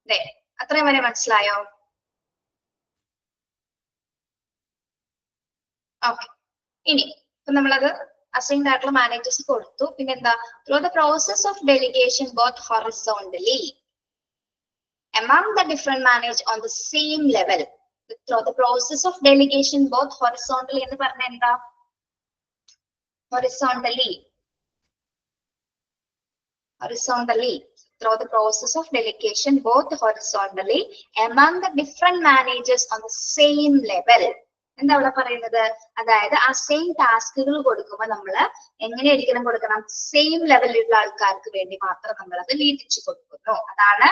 S1: അല്ലെ, അത്രയും വരെ മനസ്സിലായോ? ഓക്കെ, ഇനി ഇപ്പൊ നമ്മളത് അസൈൻഡ് ആയിട്ടുള്ള മാനേജേഴ്സ് കൊടുത്തു. പിന്നെന്താ, through the process of delegation both horizontally among the different managers on the same level. Through the process of delegation both horizontally എന്ന് പറഞ്ഞ എന്താ, horizontally through the process of delegation both horizontally among the different managers on the same level. എന്താ അവിടെ പറയുന്നത്? അതായത് ആ same ടാസ്കുകൾ കൊടുക്കുമ്പോൾ നമ്മൾ എങ്ങനെയായിരിക്കണം കൊടുക്കണം, സെയിം ലെവലിലുള്ള ആൾക്കാർക്ക് വേണ്ടി മാത്രം നമ്മൾ അത് വീതിച്ചു കൊടുക്കുന്നു. അതാണ്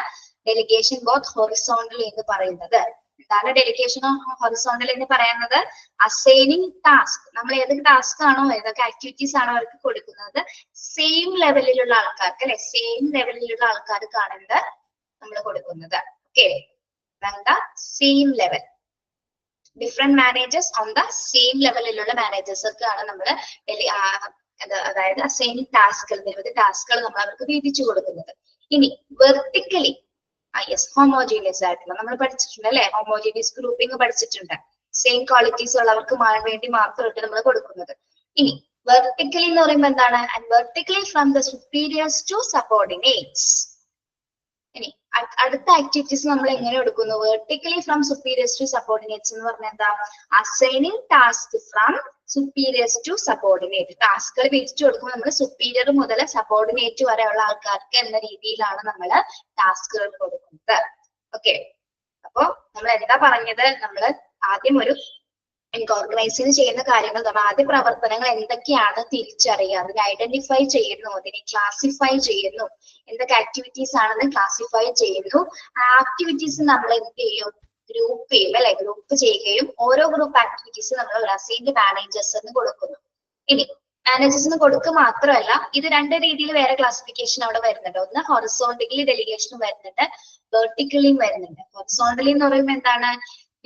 S1: ഡെലിഗേഷൻ ബോത്ത് ഹൊറിസോണ്ടൽ എന്ന് പറയുന്നത്. എന്താണ് ഡെലിഗേഷൻ ഹൊറിസോണ്ടൽ എന്ന് പറയുന്നത്? അസൈനിങ് ടാസ്ക്, നമ്മൾ ഏത് ടാസ്ക് ആണോ, ഏതൊക്കെ ആക്ടിവിറ്റീസ് ആണോ അവർക്ക് കൊടുക്കുന്നത്, സെയിം ലെവലിലുള്ള ആൾക്കാർക്ക് അല്ലെ, സെയിം ലെവലിലുള്ള ആൾക്കാർക്കാണ് എന്ത് നമ്മൾ കൊടുക്കുന്നത്. Okay, same level, different managers on the same ലെവലിലുള്ള മാനേജേഴ്സൊക്കെയാണ് നമ്മൾ അതായത് അസൈനിങ് ടാസ്കുകൾ, നിരവധി ടാസ്കുകൾ നമ്മൾ അവർക്ക് വീതിച്ചു കൊടുക്കുന്നത്. ഇനി വെർട്ടിക്കലി ഹോമോജീനിയസ് ആയിട്ടുള്ള നമ്മൾ പഠിച്ചിട്ടുണ്ട് അല്ലെ, ഹോമോജീനിയസ് ഗ്രൂപ്പിംഗ് പഠിച്ചിട്ടുണ്ട്. സെയിം ക്വാളിറ്റീസ് ഉള്ളവർക്ക് വേണ്ടി മാത്രമായിട്ട് നമ്മൾ കൊടുക്കുന്നത്. ഇനി വെർട്ടിക്കലി എന്ന് പറയുമ്പോൾ എന്താണ്, and vertically from the superiors to subordinates. ഇനി അടുത്ത ആക്ടിവിറ്റീസ് നമ്മൾ എങ്ങനെ എടുക്കുന്നു, vertically from superiors to subordinates എന്ന് പറഞ്ഞാൽ എന്താ, assigning task from superiors to subordinate. ടാസ്കുകൾ വീതിച്ചു കൊടുക്കുമ്പോൾ നമ്മൾ സുപ്പീരിയർ മുതൽ സബോർഡിനേറ്റ് വരെയുള്ള ആൾക്കാർക്ക് എന്ന രീതിയിലാണ് നമ്മൾ ടാസ്കുകൾ കൊടുക്കുന്നത്. ഓക്കെ, അപ്പൊ നമ്മൾ എന്താ പറഞ്ഞത്, നമ്മൾ ആദ്യം ഒരു ഓർഗനൈസിങ് ചെയ്യുന്ന കാര്യങ്ങൾ, നമ്മൾ ആദ്യ പ്രവർത്തനങ്ങൾ എന്തൊക്കെയാണ് തിരിച്ചറിയുക, അതിനെ ഐഡന്റിഫൈ ചെയ്യുന്നു, അതിനെ ക്ലാസിഫൈ ചെയ്യുന്നു, എന്തൊക്കെ ആക്ടിവിറ്റീസ് ആണെന്ന് ക്ലാസിഫൈ ചെയ്യുന്നു. ആ ആക്ടിവിറ്റീസ് നമ്മൾ എന്ത് ചെയ്യും, ഗ്രൂപ്പ് ചെയ്യും അല്ലെ, ഗ്രൂപ്പ് ചെയ്യുകയും ഓരോ ഗ്രൂപ്പ് ആക്ടിവിറ്റീസ് നമ്മൾ ഒരു അസൈൻഡ് മാനേജേഴ്സിന് കൊടുക്കുന്നു. ഇനി മാനേജേഴ്സിന് കൊടുക്കുക മാത്രമല്ല, ഇത് രണ്ട് രീതിയിൽ വേറെ ക്ലാസിഫിക്കേഷൻ അവിടെ വരുന്നുണ്ട്. ഒന്ന് ഹൊറിസോണ്ടലി ഡെലിഗേഷനും വരുന്നുണ്ട്, വെർട്ടിക്കലിയും വരുന്നുണ്ട്. ഹൊറിസോണ്ടലി എന്ന് പറയുമ്പോൾ എന്താണ്,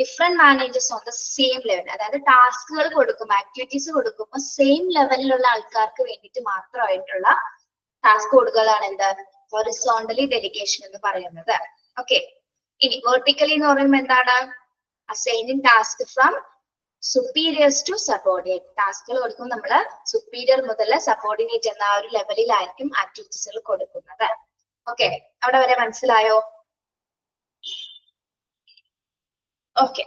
S1: different managers on the same level, അതായത് ടാസ്കുകൾ കൊടുക്കുമ്പോൾ ആക്ടിവിറ്റീസ് കൊടുക്കുമ്പോൾ സെയിം ലെവലിലുള്ള ആൾക്കാർക്ക് വേണ്ടിയിട്ട് മാത്രമായിട്ടുള്ള ടാസ്ക് കൊടുക്കലാണ് എന്ത്, ഹൊറിസോണ്ടലി ഡെലിഗേഷൻ എന്ന് പറയുന്നത്. ഓക്കെ, ഇനി വെർട്ടിക്കലി എന്ന് പറയുമ്പോൾ എന്താണ്, assigning task from superiors to subordinate. ടാസ്കുകൾ കൊടുക്കുമ്പോൾ നമ്മൾ സുപ്പീരിയർ മുതൽ സബോർഡിനേറ്റ് എന്ന ആ ഒരു ലെവലിലായിരിക്കും ആക്ടിവിറ്റീസുകൾ കൊടുക്കുന്നത്. ഓക്കെ, അവിടെ വരെ മനസ്സിലായോ? ഓക്കെ,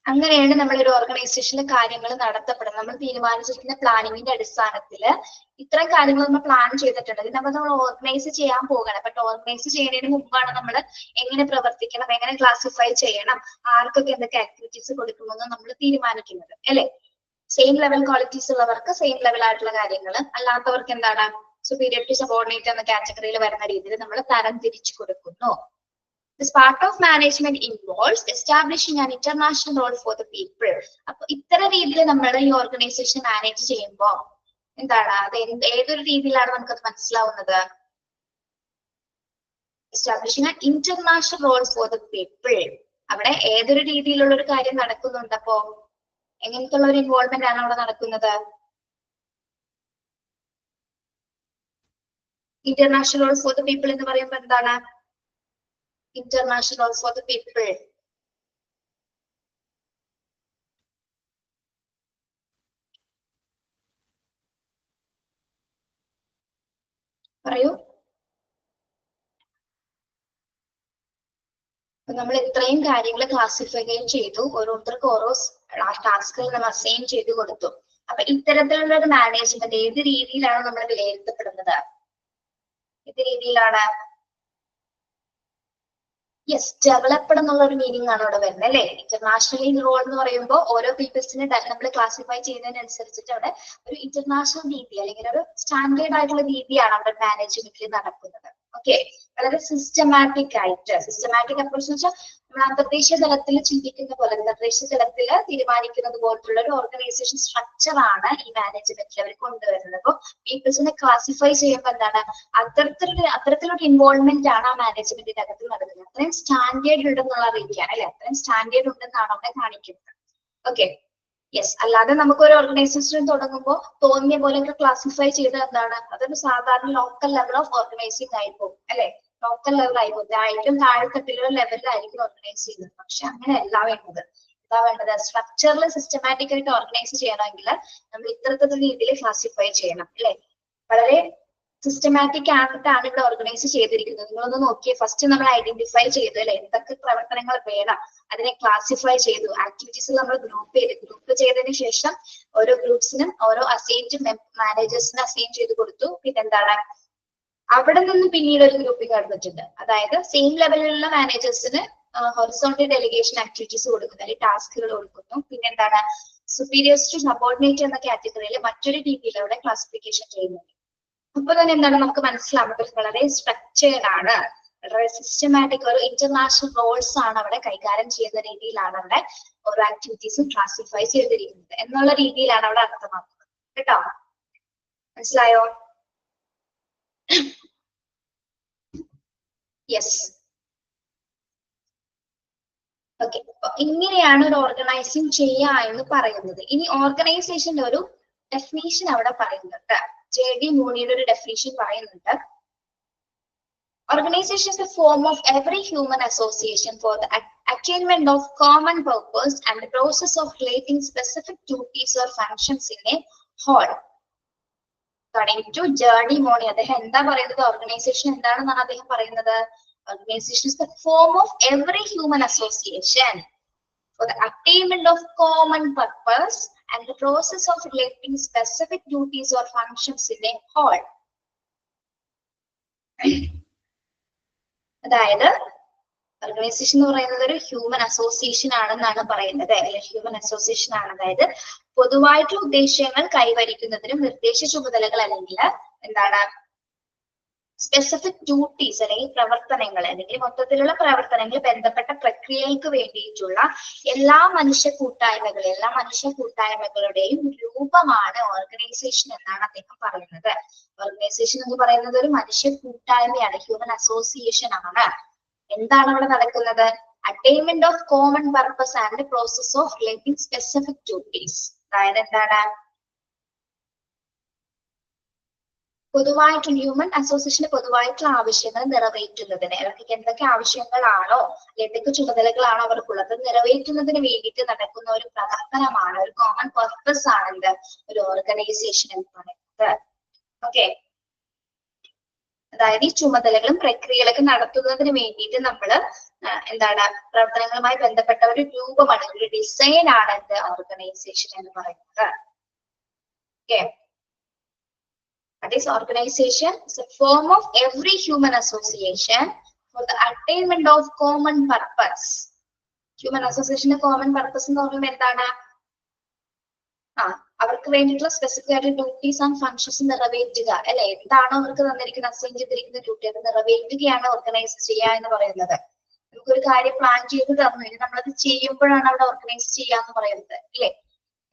S1: അങ്ങനെയാണ് നമ്മൾ ഒരു ഓർഗനൈസേഷനിലെ കാര്യങ്ങൾ നടത്തപ്പെടുന്നത്. നമ്മൾ തീരുമാനിച്ചിരിക്കുന്ന പ്ലാനിങ്ങിന്റെ അടിസ്ഥാനത്തിൽ ഇത്തരം കാര്യങ്ങൾ നമ്മൾ പ്ലാൻ ചെയ്തിട്ടുണ്ട്. ഇത് നമ്മൾ ഓർഗനൈസ് ചെയ്യാൻ പോകണം. ബട്ട് ഓർഗനൈസ് ചെയ്യുന്നതിന് മുമ്പാണ് നമ്മൾ എങ്ങനെ പ്രവർത്തിക്കണം, എങ്ങനെ ക്ലാസിഫൈ ചെയ്യണം, ആർക്കൊക്കെ എന്തൊക്കെ ആക്ടിവിറ്റീസ് കൊടുക്കണമെന്ന് നമ്മൾ തീരുമാനിക്കുന്നത് അല്ലെ. സെയിം ലെവൽ ക്വാളിറ്റീസ് ഉള്ളവർക്ക് സെയിം ലെവൽ ആയിട്ടുള്ള കാര്യങ്ങൾ, അല്ലാത്തവർക്ക് എന്താണ് സുപ്പീരിയർ ടു സബോർഡിനേറ്റ് എന്ന കാറ്റഗറിയിൽ വരുന്ന രീതിയിൽ നമ്മൾ തരം തിരിച്ചു കൊടുക്കുന്നു. This part of management involves establishing an international role for the people. അപ്പൊ ഇത്തരം രീതിയിൽ നമ്മൾ ഈ ഓർഗനൈസേഷൻ മാനേജ് ചെയ്യുമ്പോൾ എന്താണ്, അത് ഏതൊരു രീതിയിലാണ് നമുക്കത് മനസ്സിലാവുന്നത്? Establishing an international role for the people. അവിടെ ഏതൊരു രീതിയിലുള്ള ഒരു കാര്യം നടക്കുന്നുണ്ട്. അപ്പോ എങ്ങനത്തെ ഉള്ള ഒരു ഇൻവോൾവ്മെന്റ് ആണ് അവിടെ നടക്കുന്നത്? International role for the people എന്ന് പറയുമ്പോൾ എന്താണ്? International role for the people. പറയൂ. നമ്മൾ ഇത്രയും കാര്യങ്ങൾ ക്ലാസിഫൈ ചെയ്തു, ഓരോരുത്തർക്കും ഓരോ ടാസ്കുകൾ നമ്മൾ അസൈൻ ചെയ്ത് കൊടുത്തു. അപ്പൊ ഇത്തരത്തിലുള്ള ഒരു മാനേജ്മെന്റ് ഏത് രീതിയിലാണ് നമ്മൾ വിലയിരുത്തപ്പെടുന്നത്? ഏത് രീതിയിലാണ്? യെസ്, ഡെവലപ്ഡ് എന്നുള്ള ഒരു മീനിങ് ആണ് ഇവിടെ വരുന്നത് അല്ലെ. ഇന്റർനാഷണൽ റോൾ എന്ന് പറയുമ്പോൾ ഓരോ പീപ്പിൾസിനെ നമ്മൾ ക്ലാസിഫൈ ചെയ്യുന്നതിനനുസരിച്ചിട്ട് അവിടെ ഒരു ഇന്റർനാഷണൽ രീതി അല്ലെങ്കിൽ ഒരു സ്റ്റാൻഡേർഡ് ആയിട്ടുള്ള രീതിയാണ് അവിടെ മാനേജ്മെന്റിൽ നടക്കുന്നത്. ഓക്കെ, വളരെ സിസ്റ്റമാറ്റിക് ആയിട്ട്, സിസ്റ്റമാറ്റിക് അപ്രോച്ച് എന്ന് വെച്ചാൽ നമ്മൾ അന്തർദേശീയ തലത്തിൽ ചിന്തിക്കുന്ന പോലെ അന്തർദേശീയ തലത്തിൽ തീരുമാനിക്കുന്നത് പോലത്തുള്ള ഒരു ഓർഗനൈസേഷൻ സ്ട്രക്ചർ ആണ് ഈ മാനേജ്മെന്റിൽ അവർ കൊണ്ടുവരുന്നത്. അപ്പോൾ പീപ്പിൾസിനെ ക്ലാസിഫൈ ചെയ്യുമ്പോൾ എന്താണ് അത്തരത്തിലൊരു ഇൻവോൾവ്മെന്റ് ആണ് ആ മാനേജ്മെന്റിന്റെ അകത്ത് നടക്കുന്നത്. അത്രയും സ്റ്റാൻഡേർഡ് ഉണ്ടെന്നുള്ള രീതിയാണ് അല്ലെ, അത്രയും സ്റ്റാൻഡേർഡ് ഉണ്ടെന്നാണ് അവിടെ കാണിക്കുന്നത്. Okay, yes. അല്ലാതെ നമുക്ക് ഒരു ഓർഗനൈസേഷൻ തുടങ്ങുമ്പോൾ തോന്നിയ പോലെയൊക്കെ ക്ലാസിഫൈ ചെയ്ത് എന്താണ്, അതൊരു സാധാരണ ലോക്കൽ ലെവൽ ഓഫ് ഓർഗനൈസിങ് ആയിപ്പോകും അല്ലെ. ലോക്കൽ ലെവൽ ആയിപ്പോകും, ഏറ്റവും താഴെത്തട്ടിലുള്ള ലെവലിലായിരിക്കും ഓർഗനൈസ് ചെയ്യുന്നത്. പക്ഷെ അങ്ങനെയല്ല വേണ്ടത്. എന്താ വേണ്ടത്? സ്ട്രക്ചറിൽ സിസ്റ്റമാറ്റിക് ആയിട്ട് ഓർഗനൈസ് ചെയ്യണമെങ്കിൽ നമ്മൾ ഇത്തരത്തിലുള്ള രീതിയിൽ ക്ലാസിഫൈ ചെയ്യണം അല്ലെ. വളരെ സിസ്റ്റമാറ്റിക് ആയിട്ടാണ് ഇവിടെ ഓർഗനൈസ് ചെയ്തിരിക്കുന്നത്. നിങ്ങളൊന്ന് നോക്കിയേ, ഫസ്റ്റ് നമ്മൾ ഐഡന്റിഫൈ ചെയ്തു അല്ലെ, എന്തൊക്കെ പ്രവർത്തനങ്ങൾ വേണം, അതിനെ ക്ലാസിഫൈ ചെയ്തു. ആക്ടിവിറ്റീസ് നമ്മൾ ഗ്രൂപ്പ് ചെയ്തതിനു ശേഷം ഓരോ ഗ്രൂപ്പ്സിനും ഓരോ അസൈൻഡ് മാനേജേഴ്സിന് അസൈൻ ചെയ്ത് കൊടുത്തു. പിന്നെന്താണ്, അവിടെ നിന്ന് പിന്നീട് ഒരു ഗ്രൂപ്പിംഗ് നടന്നിട്ടുണ്ട്. അതായത് സെയിം ലെവലിലുള്ള മാനേജേഴ്സിന് ഹൊറിസോണ്ടൽ ഡെലിഗേഷൻ ആക്ടിവിറ്റീസ് കൊടുക്കുന്നു, അല്ലെങ്കിൽ ടാസ്കുകൾ കൊടുക്കുന്നു. പിന്നെന്താണ്, സുപ്പീരിയേഴ്സ് ടു സബോർഡിനേറ്റ് എന്ന കാറ്റഗറിയിൽ മറ്റൊരു രീതിയിൽ അവിടെ ക്ലാസിഫിക്കേഷൻ ചെയ്യുന്നുണ്ട്. അപ്പൊ തന്നെ എന്താണ് നമുക്ക് മനസ്സിലാവുന്നത്, വളരെ സ്ട്രക്ചേർഡ് ആണ്, വളരെ സിസ്റ്റമാറ്റിക്, ഒരു ഇന്റർനാഷണൽ റോൾസ് ആണ് അവിടെ കൈകാര്യം ചെയ്യുന്ന രീതിയിലാണ് അവിടെ ഓരോ ആക്ടിവിറ്റീസും ക്ലാസിഫൈ ചെയ്തിരിക്കുന്നത് എന്നുള്ള രീതിയിലാണ് അവിടെ അർത്ഥമാക്കുന്നത്. കേട്ടോ, മനസ്സിലായോ? യെസ്. ഓക്കെ, ഇങ്ങനെയാണ് ഒരു ഓർഗനൈസിങ് ചെയ്യുക എന്ന് പറയുന്നത്. ഇനി ഓർഗനൈസേഷന്റെ ഒരു ഡെഫിനേഷൻ അവിടെ പറയുന്നുണ്ട്. JD മൂണിയുടെ ഒരു ഡെഫിനേഷൻ പറയുന്നുണ്ട്. Organization is the form of every human association for the attainment of common purpose and the process of relating specific duties or functions in a whole. According to JD മൂണി, അദ്ദേഹം എന്താ പറയുന്നത്? Organisation എന്താണെന്നാണ് അദ്ദേഹം പറയുന്നത്? Organization is the form of every human association for the attainment of common purpose and the process of relating specific duties or functions in a whole. അതായത് organisation എന്ന് പറയുന്നത് ഒരു ഹ്യൂമൻ അസോസിയേഷൻ ആണെന്നാണ് പറയുന്നത്. ഹ്യൂമൻ അസോസിയേഷൻ ആണ്, അതായത് പൊതുവായിട്ടുള്ള ഉദ്ദേശ്യങ്ങൾ കൈവരിക്കുന്നതിനും നിർദ്ദേശ ചുമതലകൾ അല്ലെങ്കിൽ എന്താണ് സ്പെസിഫിക് ഡ്യൂട്ടീസ് അല്ലെങ്കിൽ പ്രവർത്തനങ്ങൾ അല്ലെങ്കിൽ മൊത്തത്തിലുള്ള പ്രവർത്തനങ്ങൾ ബന്ധപ്പെട്ട പ്രക്രിയകൾക്ക് വേണ്ടിയിട്ടുള്ള എല്ലാ മനുഷ്യ കൂട്ടായ്മകളുടെയും രൂപമാണ് ഓർഗനൈസേഷൻ എന്നാണ് അദ്ദേഹം പറയുന്നത്. ഓർഗനൈസേഷൻ എന്ന് പറയുന്നത് ഒരു മനുഷ്യ കൂട്ടായ്മയാണ്, ഹ്യൂമൻ അസോസിയേഷൻ ആണ്. എന്താണ് അവിടെ നടക്കുന്നത്? Attainment of common purpose and process of relating specific duties. അതായത് എന്താണ്, പൊതുവായിട്ടുള്ള ഹ്യൂമൻ അസോസിയേഷന് പൊതുവായിട്ടുള്ള ആവശ്യങ്ങൾ നിറവേറ്റുന്നതിന്, അവർക്ക് എന്തൊക്കെ ആവശ്യങ്ങളാണോ എന്തൊക്കെ ചുമതലകളാണോ അവർക്കുള്ളത് നിറവേറ്റുന്നതിന് വേണ്ടിയിട്ട് നടക്കുന്ന ഒരു പ്രവർത്തനമാണ്, ഒരു കോമൺ പർപ്പസ് ആണ് ഒരു ഓർഗനൈസേഷൻ എന്ന് പറയുന്നത്. ഓക്കെ, അതായത് ഈ ചുമതലകളും പ്രക്രിയകളൊക്കെ നടത്തുന്നതിന് വേണ്ടിയിട്ട് നമ്മൾ എന്താണ് പ്രവർത്തനങ്ങളുമായി ബന്ധപ്പെട്ട ഒരു രൂപമാണ്, ഒരു ഡിസൈൻ ആണ് എന്ത് ഓർഗനൈസേഷൻ എന്ന് പറയുന്നത്. Okay, this organization is a form of every human association for the attainment of common purpose. Human association common purpose എന്ന് പറയുമ്പോൾ എന്താണ്, അവർക്ക് വേണ്ടിയിട്ടുള്ള സ്പെസിഫിക് ആയിട്ട് ഡ്യൂട്ടീസ് ആൻഡ് ഫങ്ഷൻസ് നിറവേറ്റുക അല്ലെ. എന്താണോ അവർക്ക് തന്നിരിക്കുന്ന അസൈൻ ചെയ്തിരിക്കുന്ന ഡ്യൂട്ടി അത് നിറവേറ്റുകയാണ് ഓർഗനൈസ് ചെയ്യുക എന്ന് പറയുന്നത്. നമുക്കൊരു കാര്യം പ്ലാൻ ചെയ്ത് തന്നു, ഇനി നമ്മളത് ചെയ്യുമ്പോഴാണ് അവിടെ ഓർഗനൈസ് ചെയ്യുക എന്ന് പറയുന്നത് അല്ലെ.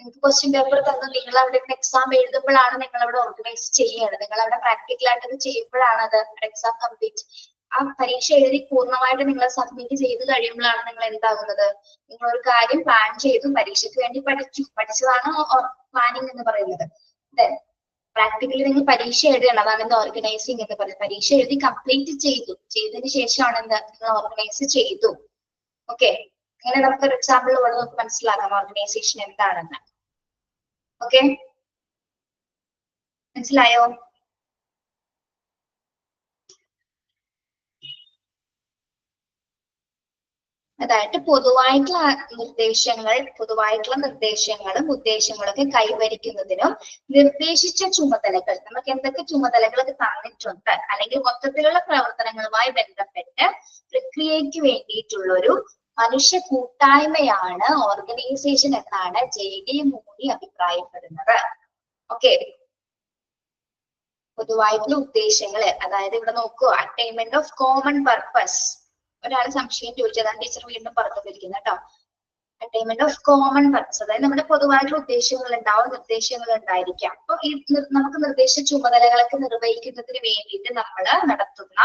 S1: നിങ്ങൾക്ക് ക്വസ്റ്റ്യൻ പേപ്പർ തന്നു, നിങ്ങൾ അവിടെ എക്സാം എഴുതുമ്പോഴാണ് നിങ്ങൾ അവിടെ ഓർഗനൈസ് ചെയ്യേണ്ടത്. നിങ്ങൾ അവിടെ പ്രാക്ടിക്കൽ ആയിട്ട് അത് ചെയ്യുമ്പോഴാണ് അത് എക്സാം കംപ്ലീറ്റ് ആ പരീക്ഷ എഴുതി പൂർണ്ണമായിട്ട് നിങ്ങൾ സബ്മിറ്റ് ചെയ്ത് കഴിയുമ്പോഴാണ് നിങ്ങൾ എന്താകുന്നത്, നിങ്ങൾ ഒരു കാര്യം പ്ലാൻ ചെയ്തു, പരീക്ഷയ്ക്ക് വേണ്ടി പഠിച്ചതാണ് പ്ലാനിങ് എന്ന് പറയുന്നത്. പ്രാക്ടിക്കലി നിങ്ങൾ പരീക്ഷ എഴുതണം, അതാണ് എന്താ ഓർഗനൈസിങ് എന്ന് പറയുന്നത്. പരീക്ഷ എഴുതി കംപ്ലീറ്റ് ചെയ്തതിന് ശേഷമാണ് എന്താ നിങ്ങൾ ഓർഗനൈസ് ചെയ്തു. ഓക്കെ, അങ്ങനെ നമുക്കൊരു എക്സാമ്പിൾ ഇവിടെ നമുക്ക് മനസ്സിലാക്കാം ഓർഗനൈസേഷൻ എന്താണെന്ന്. ഓക്കെ, മനസ്സിലായോ? അതായത് പൊതുവായിട്ടുള്ള നിർദ്ദേശങ്ങളും ഉദ്ദേശങ്ങളൊക്കെ കൈവരിക്കുന്നതിനും നിർദ്ദേശിച്ച ചുമതലകൾ, നമുക്ക് എന്തൊക്കെ ചുമതലകളൊക്കെ തന്നിട്ടുണ്ട് അല്ലെങ്കിൽ മൊത്തത്തിലുള്ള പ്രവർത്തനങ്ങളുമായി ബന്ധപ്പെട്ട് പ്രക്രിയയ്ക്ക് വേണ്ടിയിട്ടുള്ളൊരു മനുഷ്യ കൂട്ടായ്മയാണ് ഓർഗനൈസേഷൻ എന്നാണ് JD മൂടി അഭിപ്രായപ്പെടുന്നത്. ഓക്കെ, പൊതുവായിട്ടുള്ള ഉദ്ദേശങ്ങള്, അതായത് ഇവിടെ നോക്കൂ, അറ്റൈൻമെന്റ് ഓഫ് കോമൺ പർപ്പസ്. ഒരാൾ സംശയം ചോദിച്ചതാണ് ടീച്ചർ വീണ്ടും പറഞ്ഞിരിക്കുന്നത് കേട്ടോ. അറ്റൈൻമെന്റ് ഓഫ് കോമൺ പർപ്പസ്, അതായത് നമ്മുടെ പൊതുവായിട്ടുള്ള ഉദ്ദേശങ്ങൾ ഉണ്ടാവും, നിർദ്ദേശങ്ങൾ ഉണ്ടായിരിക്കാം. അപ്പൊ ഈ നമുക്ക് നിർദ്ദേശ ചുമതലകളൊക്കെ നിർവഹിക്കുന്നതിന് വേണ്ടിയിട്ട് നമ്മൾ നടത്തുന്ന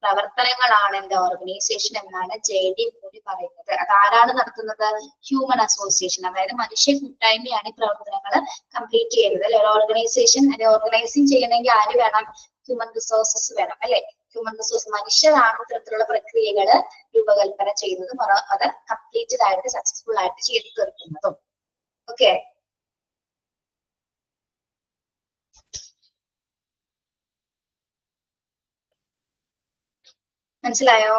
S1: പ്രവർത്തനങ്ങളാണ് എന്റെ ഓർഗനൈസേഷൻ എന്നാണ് JD മൂടി പറയുന്നത്. അതാരാണ് നടത്തുന്നത്? ഹ്യൂമൻ അസോസിയേഷൻ, അതായത് മനുഷ്യ കൂട്ടായ്മയാണ് ഈ പ്രവർത്തനങ്ങൾ കംപ്ലീറ്റ് ചെയ്യുന്നത്. അല്ലെ, ഓർഗനൈസേഷൻ ഓർഗനൈസിങ് ചെയ്യണമെങ്കിൽ ആര് വേണം? ഹ്യൂമൻ റിസോഴ്സസ് വേണം. അല്ലെ, ഹ്യൂമൻ റിസോഴ്സ് മനുഷ്യരാണ് ഇത്തരത്തിലുള്ള പ്രക്രിയകൾ രൂപകൽപ്പന ചെയ്യുന്നതും അത് കംപ്ലീറ്റഡ് ആയിട്ട് സക്സസ്ഫുൾ ആയിട്ട് ചെയ്തു തീർക്കുന്നതും. ഓക്കെ, മനസ്സിലായോ?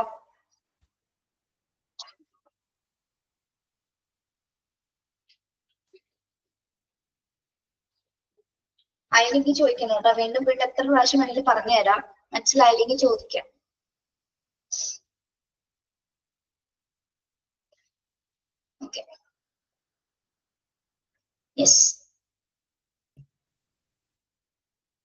S1: അതിലേക്ക് ചോദിക്കണം കേട്ടോ, വീണ്ടും വീണ്ടും എത്ര പ്രാവശ്യം വേണമെങ്കിലും പറഞ്ഞുതരാം. മനസ്സിലായില്ലെങ്കിൽ ചോദിക്കാം. ഓക്കെ, യെസ്,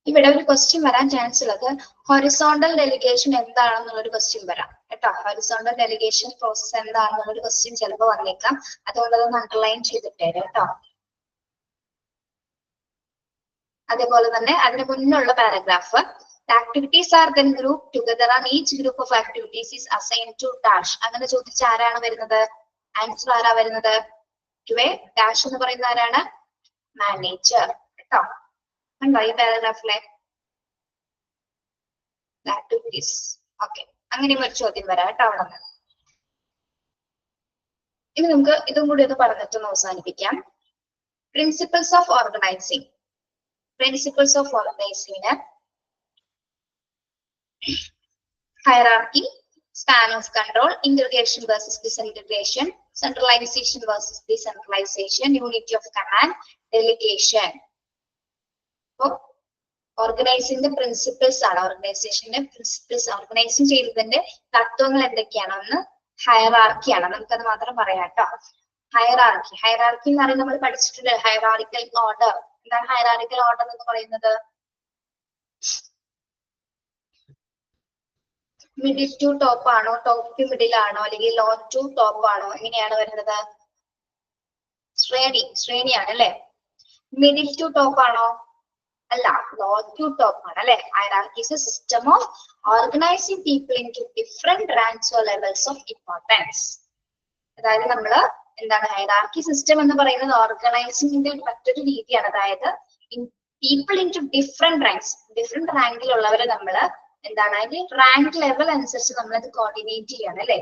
S1: ഇവിടെ ഒരു ക്വസ്റ്റ്യൻ വരാൻ ചാൻസ് ഉള്ളത് ഹൊറിസോണ്ടൽ ഡെലിഗേഷൻ എന്താണെന്നുള്ളൊരു ക്വസ്റ്റ്യൻ വരാം കേട്ടോ. ഹൊറിസോണ്ടൽ ഡെലിഗേഷൻ പ്രോസസ് എന്താണെന്നുള്ളൊരു ക്വസ്റ്റ്യൻ ചിലപ്പോൾ വന്നേക്കാം. അതുകൊണ്ട് അതൊന്ന് അണ്ടർലൈൻ ചെയ്തിട്ടേ കേട്ടോ. അതേപോലെ തന്നെ അതിന് മുന്നുള്ള paragraph, activities are then group together and each group of activities is assigned to dash. അങ്ങനെ ചോദിച്ച ആരാണ് വരുന്നത്? ആൻസർ ആരാ വരുന്നത്? ടു എ ഡാഷ് എന്ന് പറയുന്ന ആരാണ്? മാനേജർ കേട്ടോ. ഉണ്ടോ ഈ പാരഗ്രാഫിലെ ആക്ടിവിറ്റീസ്? ഓക്കെ, അങ്ങനെയും ഒരു ചോദ്യം വരാം കേട്ടോ അവിടെ നിന്ന്. ഇനി നമുക്ക് ഇതും കൂടി ഒന്ന് പറഞ്ഞിട്ടൊന്ന് അവസാനിപ്പിക്കാം. Principles of organizing. Principles of ഓർഗനൈസിങ്ങിന് hierarchy, span of control, integration versus disintegration, centralization versus decentralization, unity of command, delegation. ഓർഗനൈസിംഗിന്റെ പ്രിൻസിപ്പിൾസ് ആണ്, ഓർഗനൈസേഷന്റെ പ്രിൻസിപ്പിൾസ്, ഓർഗനൈസിങ് ചെയ്യുന്നതിന്റെ തത്വങ്ങൾ എന്തൊക്കെയാണെന്ന് ഹയറാർക്കിയാണ്. നമുക്കത് മാത്രം പറയാം കേട്ടോ. ഹയറാർക്കി എന്ന് പറയുന്നത് നമ്മൾ പഠിച്ചിട്ടുണ്ട്, ഹയറാർക്കിക്കൽ ഓർഡർ. എന്താണ് ഹയറാർക്കിക്കൽ ഓർഡർ എന്ന് പറയുന്നത്? മിഡിൽ ടു ടോപ്പ് ആണോ, ടോപ്പ് ടു മിഡിൽ ആണോ, അല്ലെങ്കിൽ ലോ ടു ടോപ്പ് ആണോ, എങ്ങനെയാണ് വരുന്നത്? ശ്രേണിയാണ് അല്ലെ. മിഡിൽ ടു ടോപ്പ് ആണോ? അല്ല, ലോ ടു ടോപ്പ് ആണ് അല്ലെ. Hierarchy is A system of organising people into different ranks or levels of importance. അതായത് നമ്മള് എന്താണ് ഹയറാർക്കി സിസ്റ്റം എന്ന് പറയുന്നത് ഓർഗനൈസിംഗിന്റെ മറ്റൊരു രീതിയാണ്. അതായത് പീപ്പിൾ ഇൻടു ഡിഫറെന്റ് റാങ്കിലുള്ളവരെ നമ്മള് എന്താണ് അതിന്റെ റാങ്ക് ലെവൽ അനുസരിച്ച് നമ്മളത് കോർഡിനേറ്റ് ചെയ്യാണ് അല്ലെ.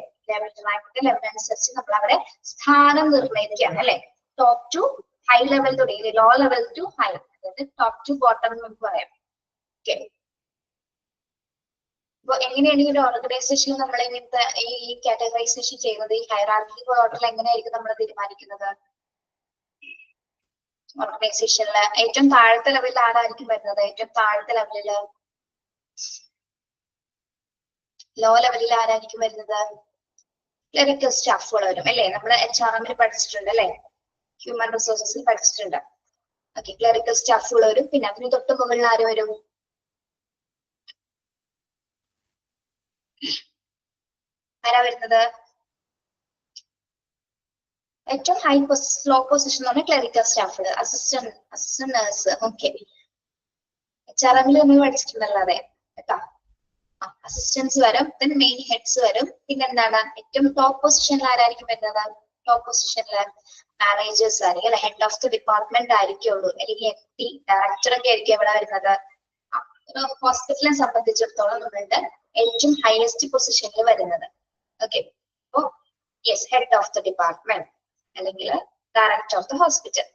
S1: റാങ്കിന്റെ ലെവൽ അനുസരിച്ച് നമ്മൾ അവരെ സ്ഥാനം നിർണ്ണയിക്കുകയാണ് അല്ലെ. ടോപ്പ് ടു ഹൈ ലെവൽ തുടങ്ങി ലോ ലെവൽ ടു ഹൈ, അതായത് ടോപ്പ് ടു ബോട്ടം എന്ന് നമുക്ക് പറയാം. ഓക്കെ, അപ്പൊ എങ്ങനെയാണ് ഈ ഒരു ഓർഗനൈസേഷനിൽ നമ്മൾ ഇങ്ങനത്തെ ഈ കാറ്റഗറൈസേഷൻ ചെയ്യുന്നത്? ഈ ഹയറാർക്കിക്കൽ ഓർഡറിൽ എങ്ങനെയായിരിക്കും നമ്മൾ തീരുമാനിക്കുന്നത്? ഓർഗനൈസേഷനില് ഏറ്റവും താഴത്തെ ലെവലിൽ ആരായിരിക്കും വരുന്നത്? ഏറ്റവും താഴത്തെ ലെവലില് ലോ ലെവലിൽ ആരായിരിക്കും വരുന്നത്? ക്ലറിക്കൽ സ്റ്റാഫുകൾ വരും അല്ലെ. നമ്മൾ HRM പഠിച്ചിട്ടുണ്ട് അല്ലെ, ഹ്യൂമൻ റിസോഴ്സസിൽ പഠിച്ചിട്ടുണ്ട്. ഓക്കെ, ക്ലറിക്കൽ സ്റ്റാഫുകൾ വരും. പിന്നെ അതിന് തൊട്ട് മുകളിൽ ആര് വരും? ആരാ വരുന്നത്? ഏറ്റവും ഹൈ ലോ പൊസിഷൻ എന്ന് പറഞ്ഞാൽ ക്ലറിക്കൽ സ്റ്റാഫുകൾ, അസിസ്റ്റന്റ് നഴ്സ്. ഓക്കെ, HRM നമ്മൾ പഠിച്ചിട്ടുണ്ടല്ലോ അതെ കേട്ടോ. അസിസ്റ്റൻസ് വരും, then മെയിൻ ഹെഡ്സ് വരും. പിന്നെ എന്താണ് ഏറ്റവും ടോപ്പ് പൊസിഷനിൽ ആരായിരിക്കും വരുന്നത്? ടോപ്പ് പൊസിഷനിൽ മാനേജേഴ്സ് ആയിരിക്കും അല്ലെ, ഹെഡ് ഓഫ് ദി ഡിപ്പാർട്ട്മെന്റ് ആയിരിക്കുള്ളൂ, അല്ലെങ്കിൽ MD ഡയറക്ടർ ഒക്കെ ആയിരിക്കും എവിടെ വരുന്നത്. ഹോസ്പിറ്റലിനെ സംബന്ധിച്ചിടത്തോളം നമ്മളുടെ ഏറ്റവും ഹയസ്റ്റ് പൊസിഷനിൽ വരുന്നത്. ഓക്കെ, അപ്പോ yes, head of the department അല്ലെങ്കിൽ director of the hospital.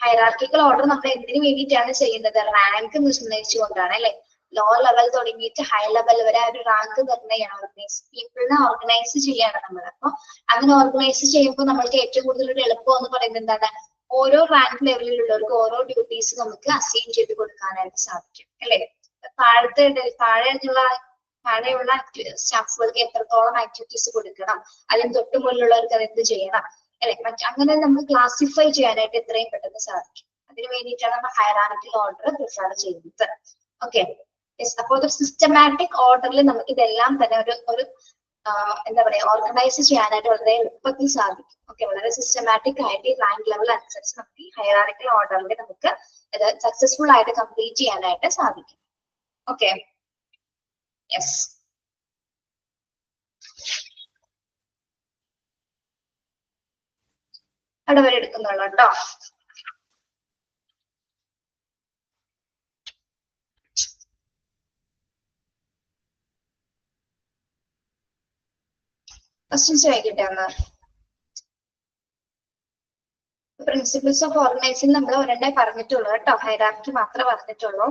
S1: Hierarchical order നമ്മൾ എന്തിനു വേണ്ടിയിട്ടാണ് ചെയ്യുന്നത്? റാങ്ക് നിർണ്ണയിച്ചുകൊണ്ടാണ് അല്ലെ. ലോ ലെവൽ തുടങ്ങിയിട്ട് ഹൈ ലെവൽ വരെ ഒരു റാങ്ക് നിർണ്ണയമാണ്, പീപ്പിളിനെ ഓർഗനൈസ് ചെയ്യാണ് നമ്മൾ. അപ്പൊ അങ്ങനെ ഓർഗനൈസ് ചെയ്യുമ്പോൾ നമ്മൾക്ക് ഏറ്റവും കൂടുതൽ ഒരു എളുപ്പം എന്ന് പറയുന്നത് എന്താണ്? ഓരോ റാങ്ക് ലെവലിലുള്ളവർക്ക് ഓരോ ഡ്യൂട്ടീസ് നമുക്ക് അസൈൻ ചെയ്ത് കൊടുക്കാനായിട്ട് സാധിക്കും അല്ലെ. താഴെയുള്ള സ്റ്റാഫുകൾക്ക് എത്രത്തോളം ആക്ടിവിറ്റീസ് കൊടുക്കണം, അതിന് തൊട്ട് മുകളിലുള്ളവർക്ക് അത് എന്ത് ചെയ്യണം അല്ലെ, അങ്ങനെ നമുക്ക് ക്ലാസിഫൈ ചെയ്യാനായിട്ട് എത്രയും പെട്ടെന്ന് സാധിക്കും. അതിന് വേണ്ടിയിട്ടാണ് നമ്മൾ ഹൈറാർക്കിക്കൽ ഓർഡർ പ്രിഫർ ചെയ്യുന്നത്. ഓക്കെ, അപ്പൊ ഒരു സിസ്റ്റമാറ്റിക് ഓർഡറിൽ നമുക്ക് ഇതെല്ലാം തന്നെ ഒരു എന്താ പറയാ ഓർഗനൈസ് ചെയ്യാനായിട്ട് വളരെ എളുപ്പത്തിൽ സാധിക്കും. ഓക്കെ, വളരെ സിസ്റ്റമാറ്റിക് ആയിട്ട് റാങ്ക് ലെവൽ അനുസരിച്ച് നമുക്ക് ഈ ഹൈറാർക്കിക്കൽ ഓർഡറിൽ നമുക്ക് ഇത് സക്സസ്ഫുൾ ആയിട്ട് കംപ്ലീറ്റ് ചെയ്യാനായിട്ട് സാധിക്കും. Okay, yes. അവിടെ വരെ എടുക്കുന്നുള്ളൂ കേട്ടോ. ക്വസ്റ്റ്യൻസ് ചോദിക്കട്ടെ ഒന്ന്. പ്രിൻസിപ്പിൾസ് ഓഫ് ഓർഗനൈസിംഗ് നമ്മൾ ഒരെണ്ണേ പറഞ്ഞിട്ടുള്ളൂ കേട്ടോ, ഹൈറാർക്കി മാത്രമേ പറഞ്ഞിട്ടുള്ളൂ.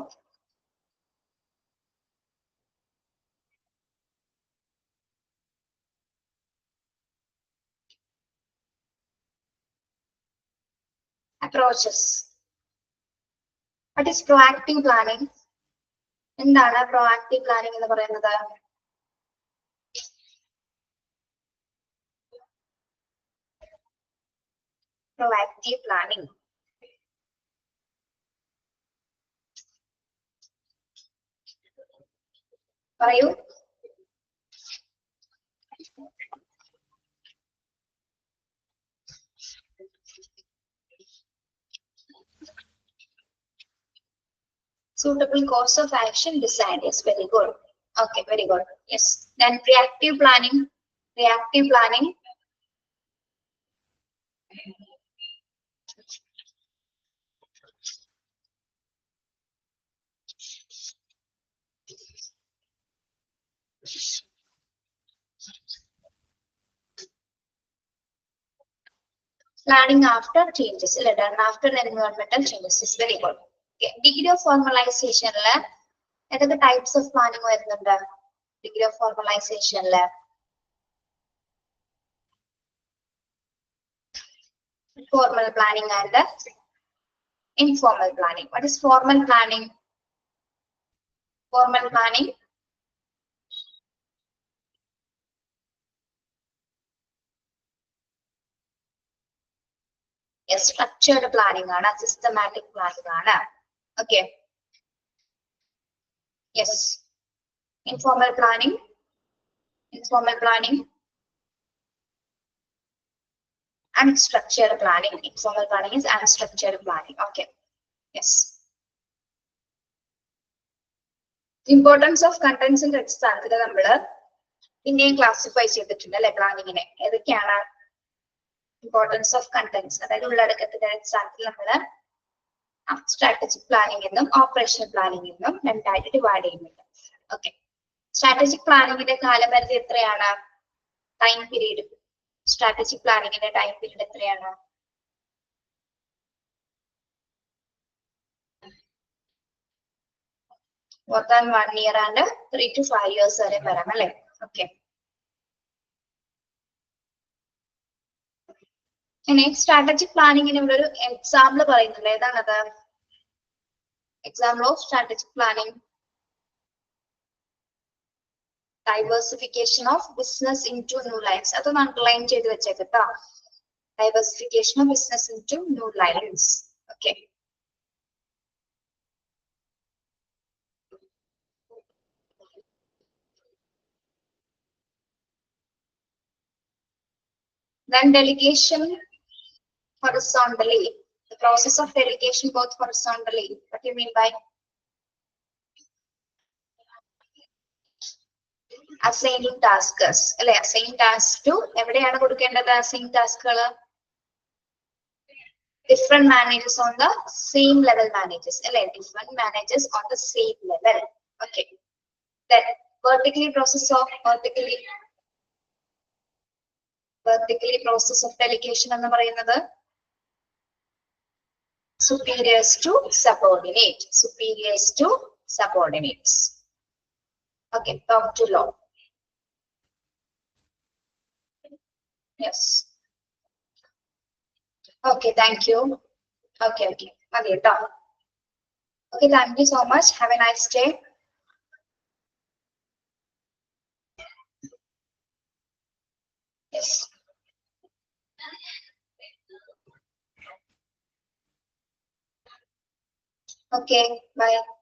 S1: Approaches. What is proactive planning? എന്താണ് പ്രൊആക്റ്റീവ് പ്ലാനിങ് എന്ന് പറയുന്നത്? proactive planning. പറയൂ. Suitable course of action decide. Yes, very good. Okay, very good. Yes. Then reactive planning. Reactive planning. Planning after changes, done after environmental changes is very good. Okay. Degree of formalization, the types of planning വരുന്നുണ്ട്. Degree of formalization, formal planning and informal planning. What is formal planning? Formal planning. Yes, structured planning ആണ്, systematic planning ആണ്. Okay. Yes. Informal planning. Informal planning. Unstructured planning. Informal planning is unstructured planning. Okay. Yes. Importance of contents in അടിസ്ഥാനത്തിൽ നമ്മൾ പിന്നെയും classify ചെയ്തിട്ടുണ്ട് അല്ലെ പ്ലാനിങ്ങിനെ. ഏതൊക്കെയാണ് importance of contents? അതായത് ഉള്ളടക്കത്തിന്റെ അടിസ്ഥാനത്തിൽ നമ്മൾ സ്ട്രാറ്റജിക് പ്ലാനിംഗ് എന്നും ഓപ്പറേഷണൽ പ്ലാനിംഗ് എന്നും രണ്ടായിട്ട് ഡിവൈഡ് ചെയ്യുന്നുണ്ട്. ഓക്കെ, സ്ട്രാറ്റജിക് പ്ലാനിങ്ങിന്റെ കാലപരിധി എത്രയാണ്? Time period. സ്ട്രാറ്റജിക് പ്ലാനിങ്ങിന്റെ ടൈം പീരീഡ് എത്രയാണ്? more than 1 year and 3 to 5 years വരെ വരാം അല്ലെ. ഓക്കെ, ഇനി സ്ട്രാറ്റജിക് പ്ലാനിങ്ങിന് ഇവിടെ ഒരു എക്സാമ്പിൾ പറയുന്നുണ്ട്. ഏതാണത്? Example of strategic planning. Diversification of business into new lines. അതൊന്ന് അണ്ടർലൈൻ ചെയ്ത് വെച്ചേക്കട്ടോ. Diversification of business into new lines. Okay, then delegation horizontally. The process of delegation both horizontally. What do you mean by? Assigning tasks അല്ലെ, assign task to എവിടെയാണ് കൊടുക്കേണ്ടത്? Assign ടാസ്കുകൾ different managers on the same level managers, different managers on the same level. Okay. Then vertically process of vertically process of delegation എന്ന് പറയുന്നത് superiors to subordinates. Okay, talk to law. Yes. Okay, thank you. Okay. Okay, thank you so much. Have a nice day. Yes. Okay, bye.